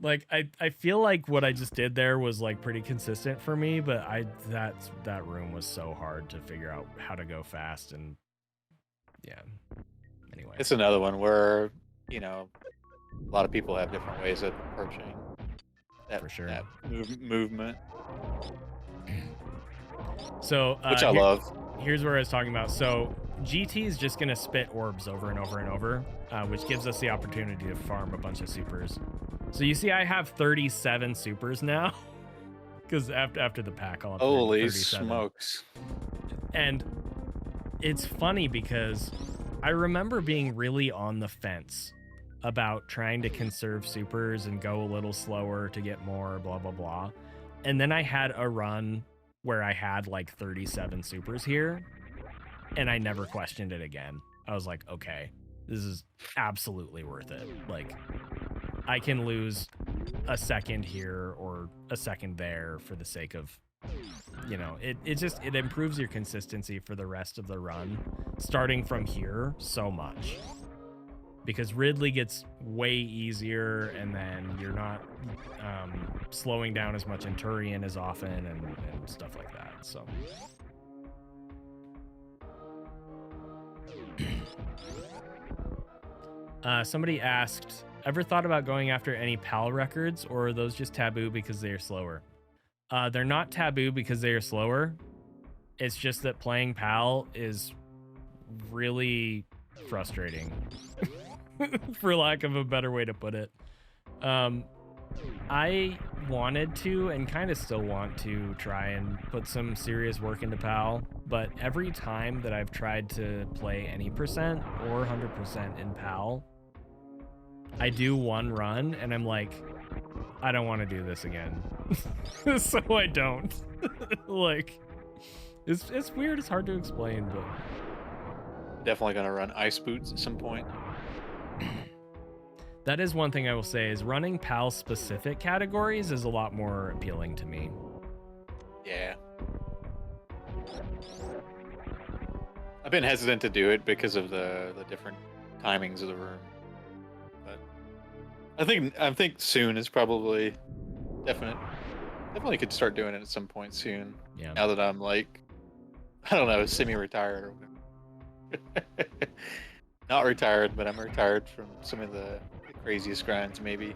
Like I feel like what I just did there was like pretty consistent for me, but that room was so hard to figure out how to go fast, and yeah. Anyway, It's another one where, you know, a lot of people have different ways of approaching that, for sure. that movement. So which I love. Here's where I was talking about. So GT is just gonna spit orbs over and over and over, which gives us the opportunity to farm a bunch of supers. So you see, I have 37 supers now, because after the pack, I'll have Holy 37. smokes! And it's funny because I remember being really on the fence about trying to conserve supers and go a little slower to get more, blah blah blah. And then I had a run where I had like 37 supers here, and I never questioned it again. I was like, okay, this is absolutely worth it. Like, I can lose a second here or a second there for the sake of, you know, it improves your consistency for the rest of the run, starting from here so much. Because Ridley gets way easier, and then you're not slowing down as much in Turian as often, and stuff like that. So somebody asked, ever thought about going after any PAL records, or are those just taboo because they are slower? They're not taboo because they are slower. It's just that playing PAL is really frustrating. For lack of a better way to put it. I wanted to, and kind of still want to, try and put some serious work into PAL, but every time that I've tried to play any percent or 100% in PAL, I do one run and I'm like, I don't want to do this again. So I don't. Like, it's weird, it's hard to explain, but Definitely gonna run ice boots at some point. That is one thing I will say, is running PAL specific categories is a lot more appealing to me. Yeah. I've been hesitant to do it because of the different timings of the room. But I think soon is probably definitely could start doing it at some point soon. Yeah. Now that I'm like, I don't know, semi-retired or whatever. Not retired, but I'm retired from some of the craziest grinds, maybe.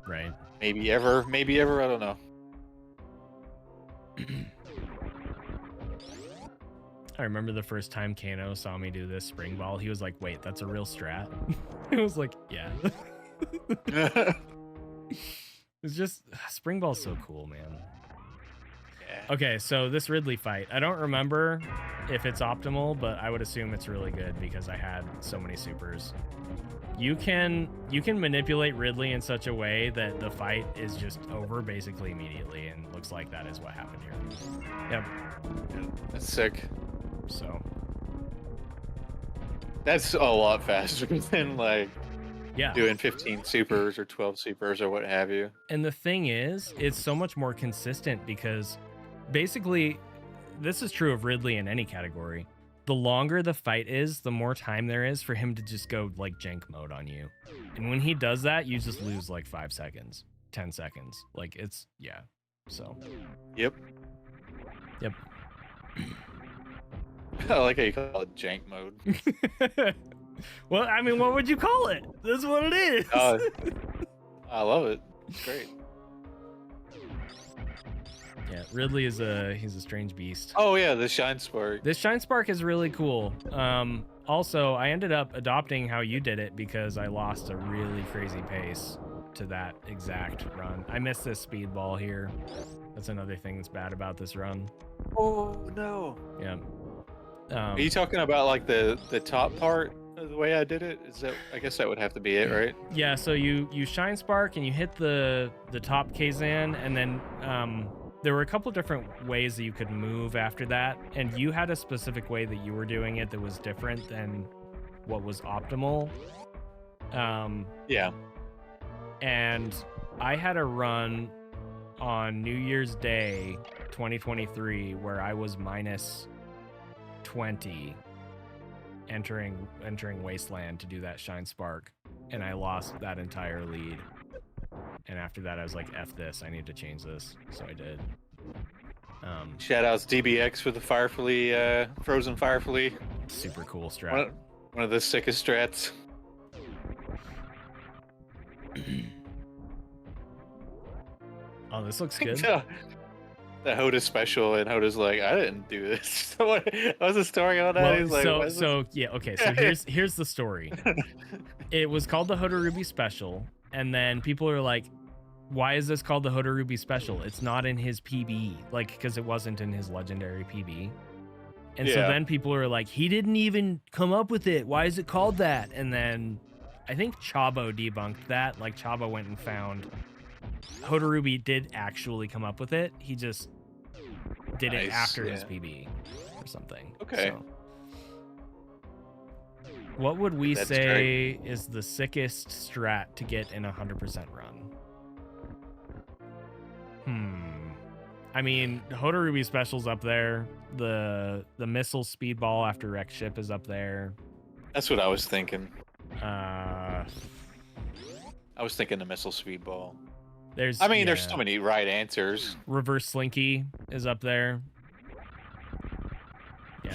Right. Maybe ever, I don't know. I remember the first time Kano saw me do this spring ball, he was like, wait, that's a real strat? I was like, yeah. It's just, spring ball's so cool, man. Yeah. Okay, so this Ridley fight, I don't remember if it's optimal, but I would assume it's really good because I had so many supers. You can manipulate Ridley in such a way that the fight is just over basically immediately, and looks like that is what happened here. Yep. That's sick. So that's a lot faster than like yeah, doing 15 supers or 12 supers or what have you. And the thing is, it's so much more consistent because basically, this is true of Ridley in any category. The longer the fight is, the more time there is for him to just go like jank mode on you. And when he does that, you just lose like 5 seconds, 10 seconds. Like, it's, yeah. So. Yep. Yep. I like how you call it jank mode. Well, I mean, what would you call it? That's what it is. I love it. It's great. Yeah, Ridley is he's a strange beast. Oh yeah, the Shine Spark. This Shine Spark is really cool. Also, I ended up adopting how you did it because I lost a really crazy pace to that exact run. I missed this speedball here. That's another thing that's bad about this run. Oh no. Yeah. Are you talking about like the top part the way I did it? Is that? I guess that would have to be it, right? Yeah, so you shine spark and you hit the top Kazan, and then there were a couple different ways that you could move after that, and you had a specific way that you were doing it that was different than what was optimal. Yeah. And I had a run on New Year's Day 2023 where I was minus 20 entering Wasteland to do that shine spark, and I lost that entire lead. And after that I was like, F this, I need to change this. So I did. Shout outs DBX for the Firefly, frozen Firefly. Super cool strat. One of the sickest strats. Oh, this looks good. The Hoda special, and Hoda's like, I didn't do this. So what was the story on that? Well, He's like, yeah, okay. So here's the story. It was called the Hoda Ruby special, and then people are like, why is this called the Hoda Ruby special? It's not in his PB, like, because it wasn't in his legendary PB. And so then people are like, he didn't even come up with it. Why is it called that? And then I think Chabo debunked that. Like, Chabo went and found Hoda Ruby did actually come up with it. He just did it after his PB or something. Okay. So, what would we say is the sickest strat to get in a 100% run? I mean, Hoda Ruby special's up there. The missile speedball after wreck ship is up there. That's what I was thinking. I was thinking the missile speedball. There's so many right answers. Reverse Slinky is up there.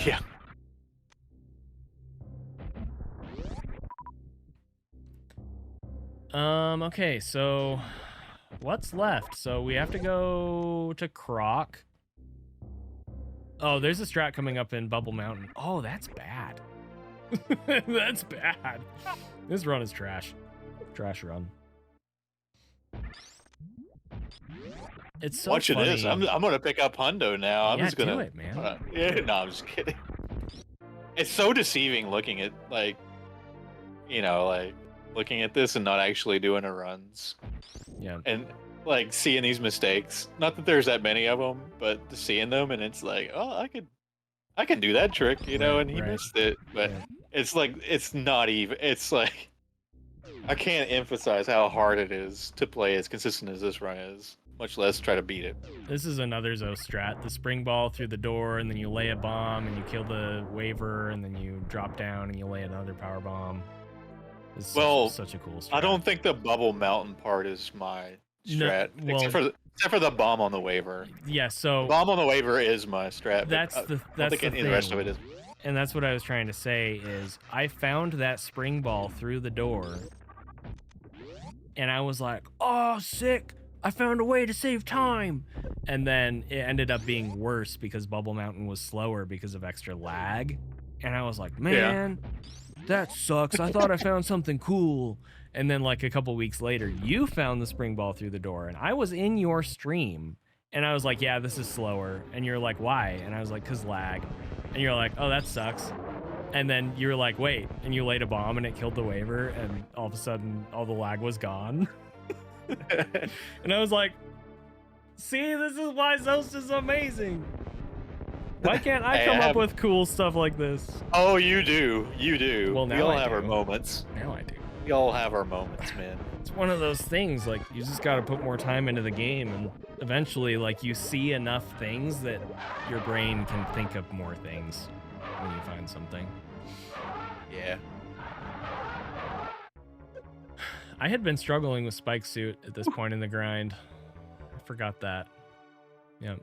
Yeah. Okay, so what's left? So we have to go to Croc. Oh, there's a strat coming up in Bubble Mountain. Oh, that's bad. That's bad. This run is trash. Trash run. It's so Watch funny. it is. I'm gonna pick up Hundo now. I'm just gonna do it, man. No, I'm just kidding. It's so deceiving looking at looking at this and not actually doing the runs. Yeah. And like seeing these mistakes. Not that there's that many of them, but seeing them, and it's like, oh, I can do that trick, and he missed it. But it's like, it's not even. It's like, I can't emphasize how hard it is to play as consistent as this run is, much less try to beat it. This is another Zoast strat. The spring ball through the door, and then you lay a bomb, and you kill the Waver, and then you drop down, and you lay another power bomb. This is such a cool strat. I don't think the Bubble Mountain part is my strat, except for the bomb on the Waver. Yeah, so bomb on the Waver is my strat. That's the rest of it is. And that's what I was trying to say is I found that spring ball through the door, and I was like, oh, sick. I found a way to save time. And then it ended up being worse because Bubble Mountain was slower because of extra lag. And I was like, man, that sucks. I thought I found something cool. And then like a couple weeks later, you found the spring ball through the door, and I was in your stream, and I was like, yeah, this is slower. And you're like, why? And I was like, 'cause lag. And you're like, oh, that sucks. And then you were like, wait, and you laid a bomb and it killed the Waver, and all of a sudden all the lag was gone. And I was like, see, this is why Zoast is amazing. Why can't I come up with cool stuff like this? Oh, you do. You do. Well, now we all I have do. our moments. Now I do. We all have our moments, man. It's one of those things, like, you just got to put more time into the game, and eventually, like, you see enough things that your brain can think of more things when you find something. Yeah. I had been struggling with Spike Suit at this point in the grind. I forgot that. Yeah.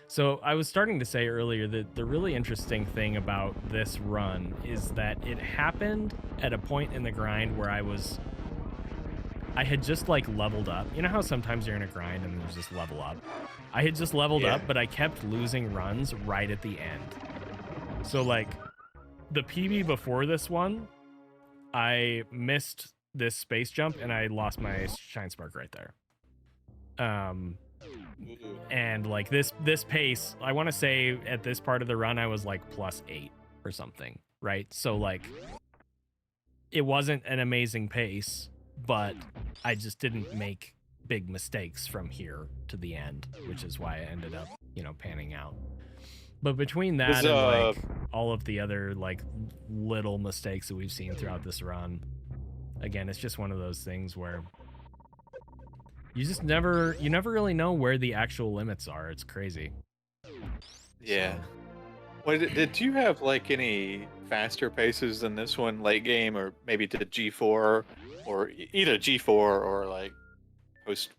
So I was starting to say earlier that the really interesting thing about this run is that it happened at a point in the grind where I had just like leveled up. You know how sometimes you're in a grind and there's just level up? I had just leveled up, but I kept losing runs right at the end. So like the PB before this one, I missed this space jump and I lost my Shine Spark right there. And like this pace, I want to say at this part of the run I was like +8 or something, right? So like it wasn't an amazing pace, but I just didn't make big mistakes from here to the end, which is why I ended up, panning out. But between that and like all of the other like little mistakes that we've seen throughout this run, again, it's just one of those things where you never really know where the actual limits are. It's crazy. Yeah. So. Did you have like any faster paces than this one late game, or maybe to G4, or either G4 or like post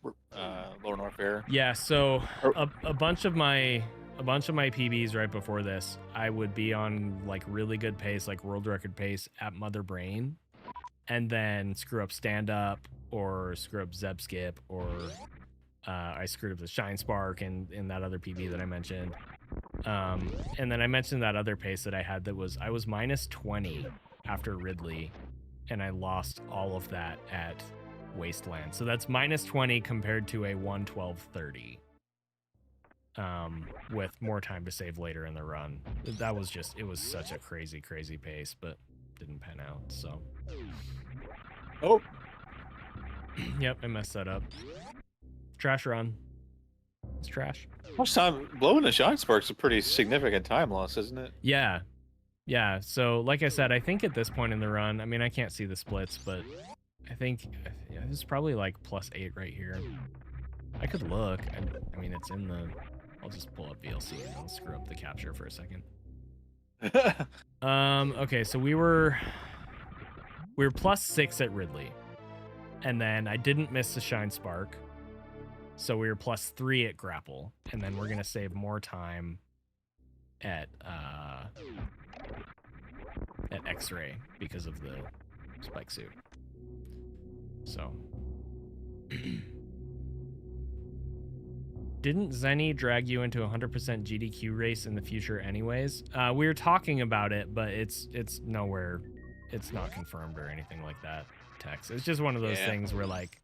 Lone Warfare? Yeah. So a bunch of my PBs right before this, I would be on like really good pace, like world record pace at Mother Brain, and then screw up stand up or screw up Zeb skip, or I screwed up the Shine Spark in that other PB that I mentioned. And then I mentioned that other pace that I had that was I was minus 20 after Ridley, and I lost all of that at Wasteland. So that's minus 20 compared to a 112.30. With more time to save later in the run. That was just, it was such a crazy pace, but didn't pan out, so. Oh. Yep, I messed that up. Trash run. It's trash. Most time, blowing the Shine Spark's a pretty significant time loss, isn't it? Yeah. Yeah, so like I said, I think at this point in the run, I mean, I can't see the splits, but I think this is probably like +8 right here. I could look. I mean, it's in the... I'll just pull up VLC and I'll screw up the capture for a second. Okay, so we were +6 at Ridley. And then I didn't miss the Shine Spark. So we were +3 at Grapple. And then we're going to save more time at X-Ray because of the spike suit. So... Didn't Zeni drag you into 100% GDQ race in the future anyways? We were talking about it, but it's nowhere. It's not confirmed or anything like that, Tex. It's just one of those things where, like,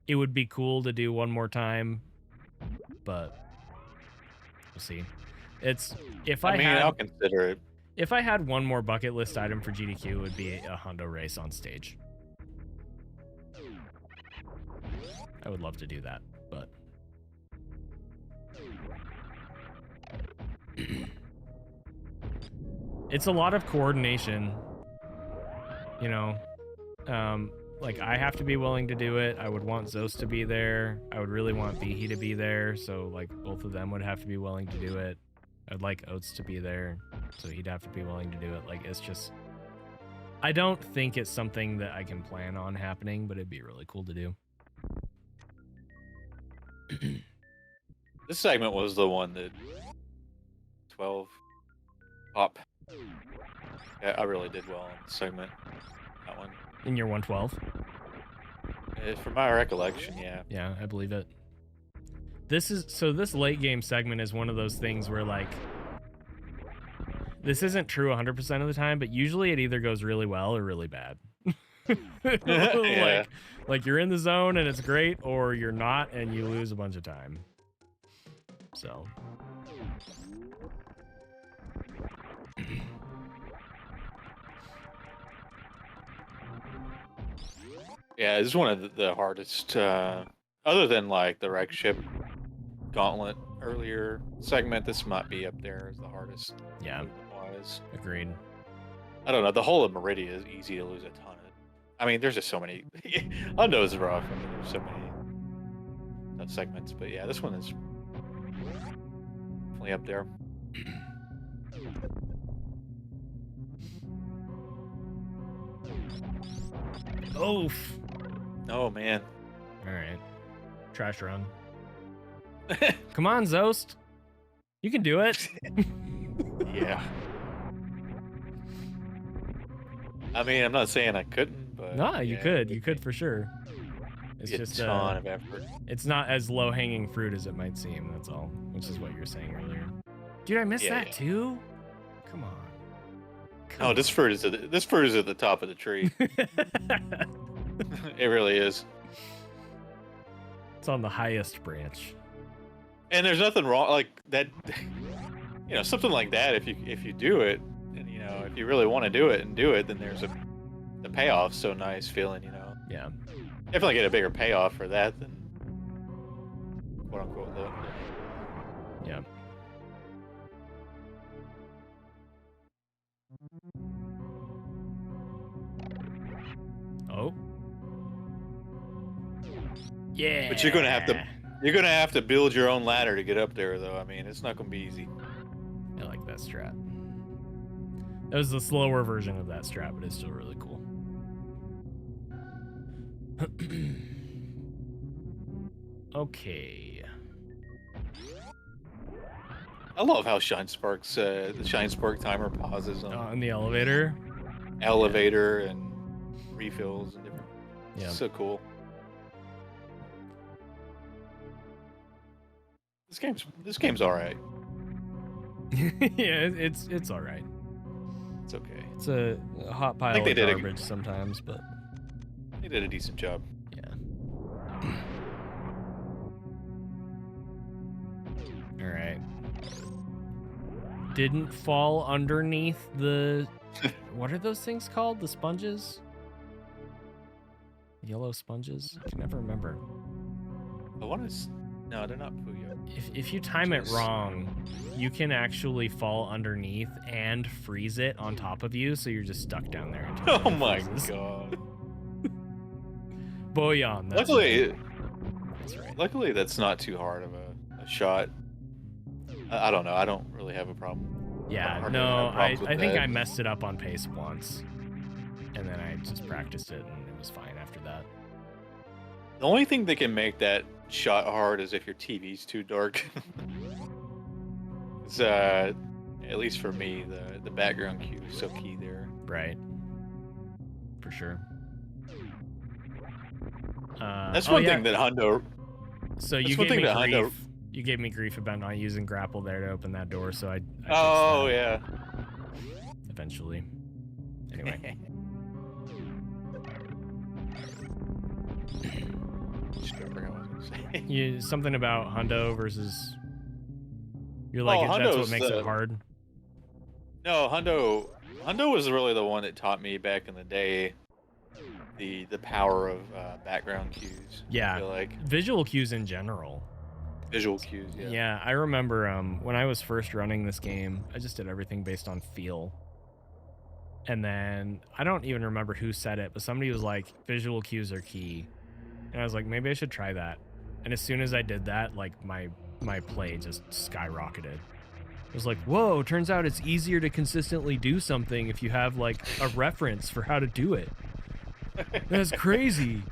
it would be cool to do one more time, but we'll see. I'll consider it. If I had one more bucket list item for GDQ, it would be a Hondo race on stage. I would love to do that, but... It's a lot of coordination, like I have to be willing to do it. I would want Zoast to be there. I would really want Behe to be there, so like both of them would have to be willing to do it. I'd like Oates to be there, so he'd have to be willing to do it. Like, it's just, I don't think it's something that I can plan on happening, but it'd be really cool to do. This segment was the one that 12 pop. Yeah, I really did well in the segment. That one. In your 112? From my recollection, yeah. Yeah, I believe it. This late game segment is one of those things where, like, this isn't true 100% of the time, but usually it either goes really well or really bad. Yeah. Like you're in the zone and it's great, or you're not and you lose a bunch of time. So. Yeah, this is one of the hardest, other than like the wreck ship gauntlet earlier segment, this might be up there as the hardest. Yeah. Wise. Agreed. I don't know, the whole of Meridia is easy to lose a ton of. I mean, there's just so many. Undo's rough. I mean, there's so many segments, but yeah, this one is definitely up there. Oof. Oh man. All right. Trash run. Come on, Zoast. You can do it. Yeah. I mean, I'm not saying I couldn't, but no, you could. You could for sure. It's just a ton of effort. It's not as low-hanging fruit as it might seem. That's all. Which is what you were saying earlier. Dude, I missed that too. Come on. This fruit is at the top of the tree. It really is. It's on the highest branch. And there's nothing wrong like that. You know, something like that. If you do it, and if you really want to do it, then there's a the payoff's so nice feeling, you know. Yeah. Definitely get a bigger payoff for that than quote unquote the Yeah. Oh. Yeah. But you're gonna have to build your own ladder to get up there, though. I mean, it's not gonna be easy. I like that strat. That was the slower version of that strat, but it's still really cool. Okay. I love how ShineSpark's the ShineSpark timer pauses on In the elevator. elevator and refills and different. Yeah. So cool. This game's all right. Yeah, it's all right. It's okay. It's a hot pile of garbage sometimes, but they did a decent job. Yeah. All right. Didn't fall underneath the... What are those things called? The sponges? Yellow sponges? I can never remember. I want to... No, they're not Puyo. If you time it wrong, you can actually fall underneath and freeze it on top of you, so you're just stuck down there. Oh my god. Boyan. That's right. Luckily, that's not too hard of a shot. I don't know. I don't really have a problem. Yeah, no, I think I messed it up on pace once, and then I just practiced it, and it was fine after that. The only thing that can make that shot hard is if your TV's too dark. It's, at least for me, the background cue is so key there. Right. For sure. That's one thing that Hundo... So you gave me grief. You gave me grief about not using grapple there to open that door, so I oh, yeah. Eventually. Anyway. Something about Hundo versus... You're like, that's what makes it hard? No, Hundo was really the one that taught me back in the day the power of background cues. Yeah, I feel like. Visual cues in general. Visual cues, yeah. Yeah, I remember when I was first running this game, I just did everything based on feel. And then, I don't even remember who said it, but somebody was like, visual cues are key. And I was like, maybe I should try that. And as soon as I did that, like, my play just skyrocketed. It was like, whoa, turns out it's easier to consistently do something if you have, like, a reference for how to do it. That's crazy.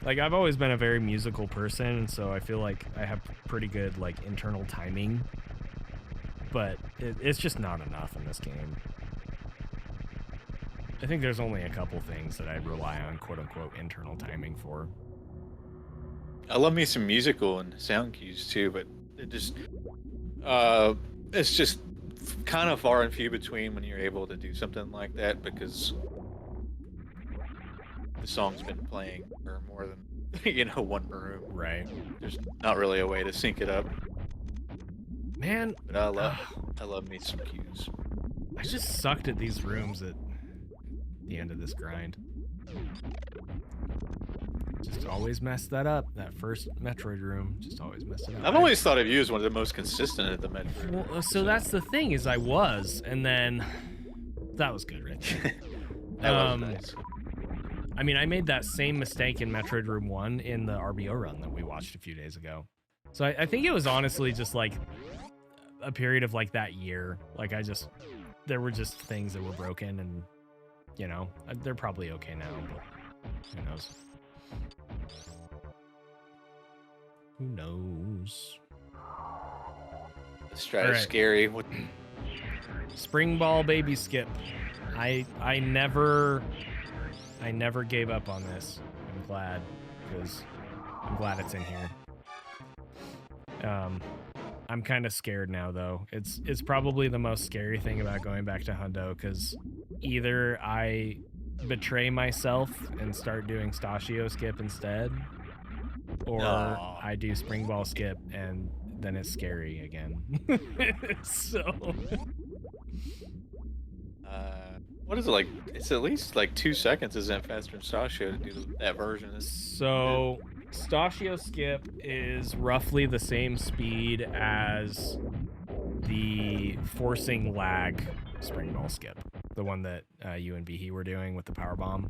Like, I've always been a very musical person, so I feel like I have pretty good, like, internal timing. But it's just not enough in this game. I think there's only a couple things that I rely on quote-unquote internal timing for. I love me some musical and sound cues too, but it just it's just kind of far and few between when you're able to do something like that, because the song's been playing for more than one room. Right. There's not really a way to sync it up. Man, but I love me some cues. I just sucked at these rooms at the end of this grind. Just always messed that up. That first Metroid room, just always messed it up. I've always thought of you as one of the most consistent at the Metroid. Well, so that's the thing, is I was, and then that was good, right? That was nice. I mean, I made that same mistake in Metroid Room 1 in the RBO run that we watched a few days ago. So I think it was honestly just like a period of like that year. Like there were just things that were broken, and they're probably okay now, but who knows? Who knows? The strat is scary. Spring ball baby skip. I never gave up on this. I'm glad, because I'm glad it's in here. I'm kind of scared now, though. It's probably the most scary thing about going back to Hundo, because either I betray myself and start doing Stashio skip instead, or I do spring ball skip and then it's scary again. So What is it like? It's at least like 2 seconds, isn't it, faster than Sashio to do that version? So Stachio Skip is roughly the same speed as the forcing lag spring ball skip, the one that you and Behe were doing with the power bomb.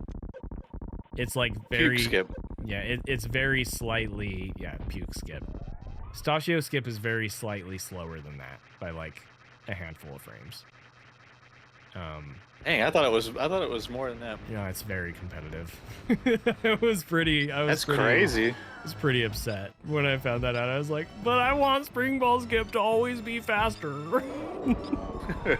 It's like very Puke skip. Yeah, it's very slightly puke skip. Stachio Skip is very slightly slower than that by like a handful of frames. Dang, I thought it was more than that. You know, it's very competitive. That's crazy. I was pretty upset when I found that out. I was like, but I want Spring Ball Skip to always be faster. I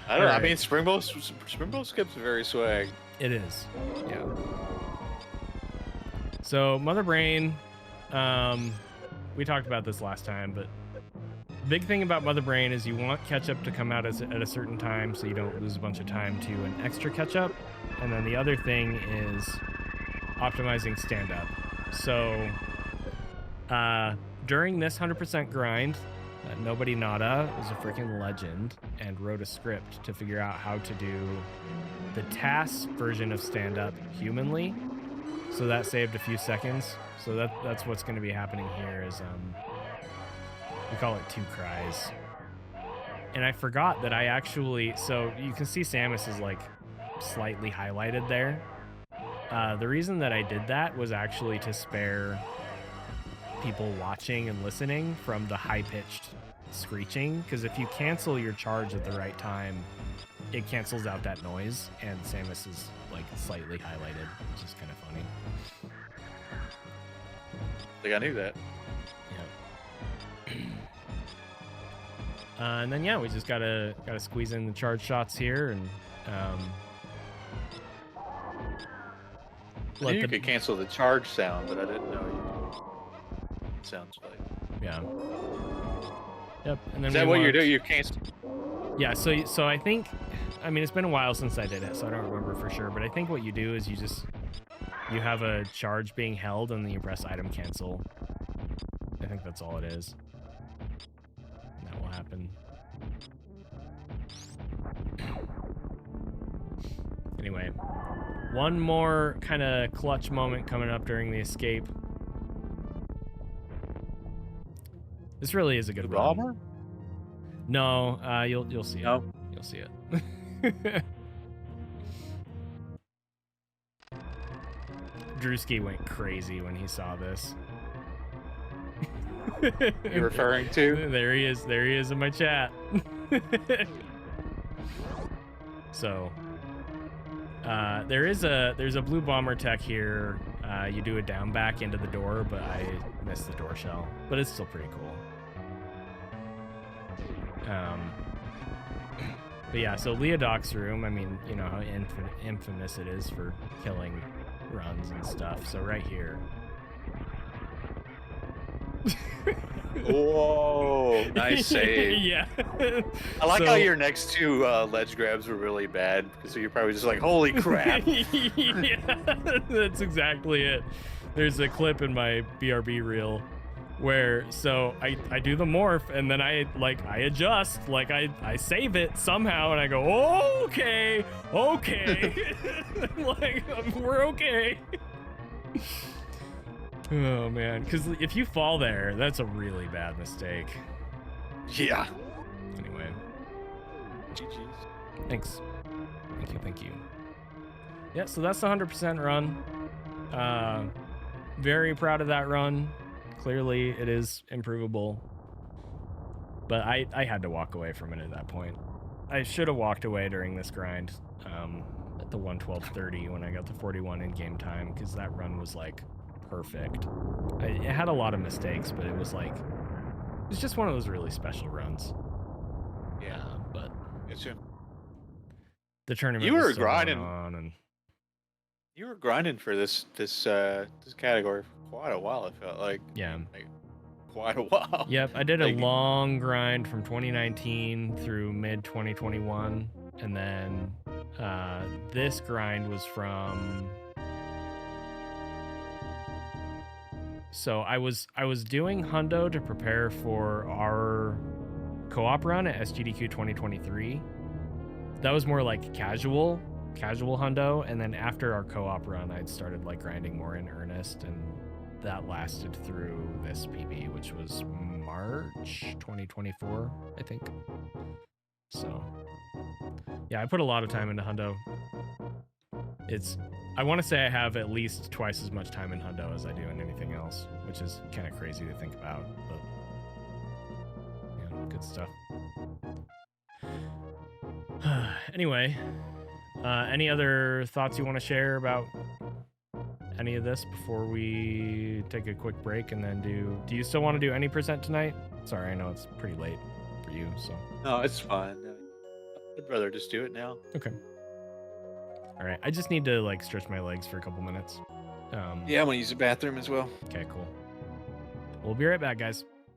don't know. I mean, Spring Ball Skip's very swag. It is. Yeah. So Mother Brain, we talked about this last time, but the big thing about Mother Brain is you want ketchup to come out at a certain time so you don't lose a bunch of time to an extra ketchup. And then the other thing is optimizing stand-up. So during this 100% grind, Nobody Nada was a freaking legend and wrote a script to figure out how to do the TAS version of stand-up humanly. So that saved a few seconds. So that's what's going to be happening here is we call it 2 cries. And I forgot that I actually, so you can see Samus is like slightly highlighted there. The reason that I did that was actually to spare people watching and listening from the high-pitched screeching, because if you cancel your charge at the right time, it cancels out that noise, and Samus is like slightly highlighted, which is kind of funny. I think I knew that. Yep. And then yeah, we just gotta squeeze in the charge shots here, and I knew you could cancel the charge sound, but I didn't know you. It sounds like. Yeah. Yep. And then is that what you do? You cancel. Yeah. So I think, I mean, it's been a while since I did it, so I don't remember for sure. But I think what you do is you have a charge being held, and then you press item cancel. I think that's all it is. And that will happen. Anyway, one more kind of clutch moment coming up during the escape. This really is a good run. Robber? No, you'll see it. No. You'll see it. Drewski went crazy when he saw this. You referring to? There he is. There he is in my chat. So, there's a blue bomber tech here. You do a down back into the door, but I missed the door shell. But it's still pretty cool. But yeah, so Leodoc's room, I mean, you know how infamous it is for killing runs and stuff. So right here. Whoa, nice save. Yeah. I like how your next 2 ledge grabs were really bad, because you're probably just like, holy crap. Yeah, that's exactly it. There's a clip in my BRB reel where, so I do the morph, and then I adjust, like I save it somehow, and I go, oh, okay. Like, we're okay. Oh man, because if you fall there, that's a really bad mistake. Yeah. Anyway. GG's. Thanks. Thank you. Yeah, so that's the 100% run. Very proud of that run. Clearly, it is improvable. But I had to walk away from it at that point. I should have walked away during this grind at the 1:12:30 when I got to 41 in game time, because that run was like perfect. It had a lot of mistakes, but it was just one of those really special runs. Yeah, but it's the tournament. You were was grinding on, and you were grinding for this category for quite a while. It felt like quite a while. Yep, I did a long grind from 2019 through mid 2021, and then this grind was from. So I was doing hundo to prepare for our co-op run at SGDQ 2023. That was more like casual hundo, and then after our co-op run, I'd started like grinding more in earnest, and that lasted through this PB, which was March 2024, I think. So, yeah, I put a lot of time into hundo. I want to say I have at least twice as much time in hundo as I do in anything else, which is kind of crazy to think about, but yeah, good stuff. Anyway, any other thoughts you want to share about any of this before we take a quick break and then do you still want to do any percent tonight? Sorry, I know it's pretty late for you, so. No, it's fine. I'd rather just do it now. Okay. All right, I just need to like stretch my legs for a couple minutes. Yeah, I'm gonna use the bathroom as well. Okay, cool. We'll be right back, guys.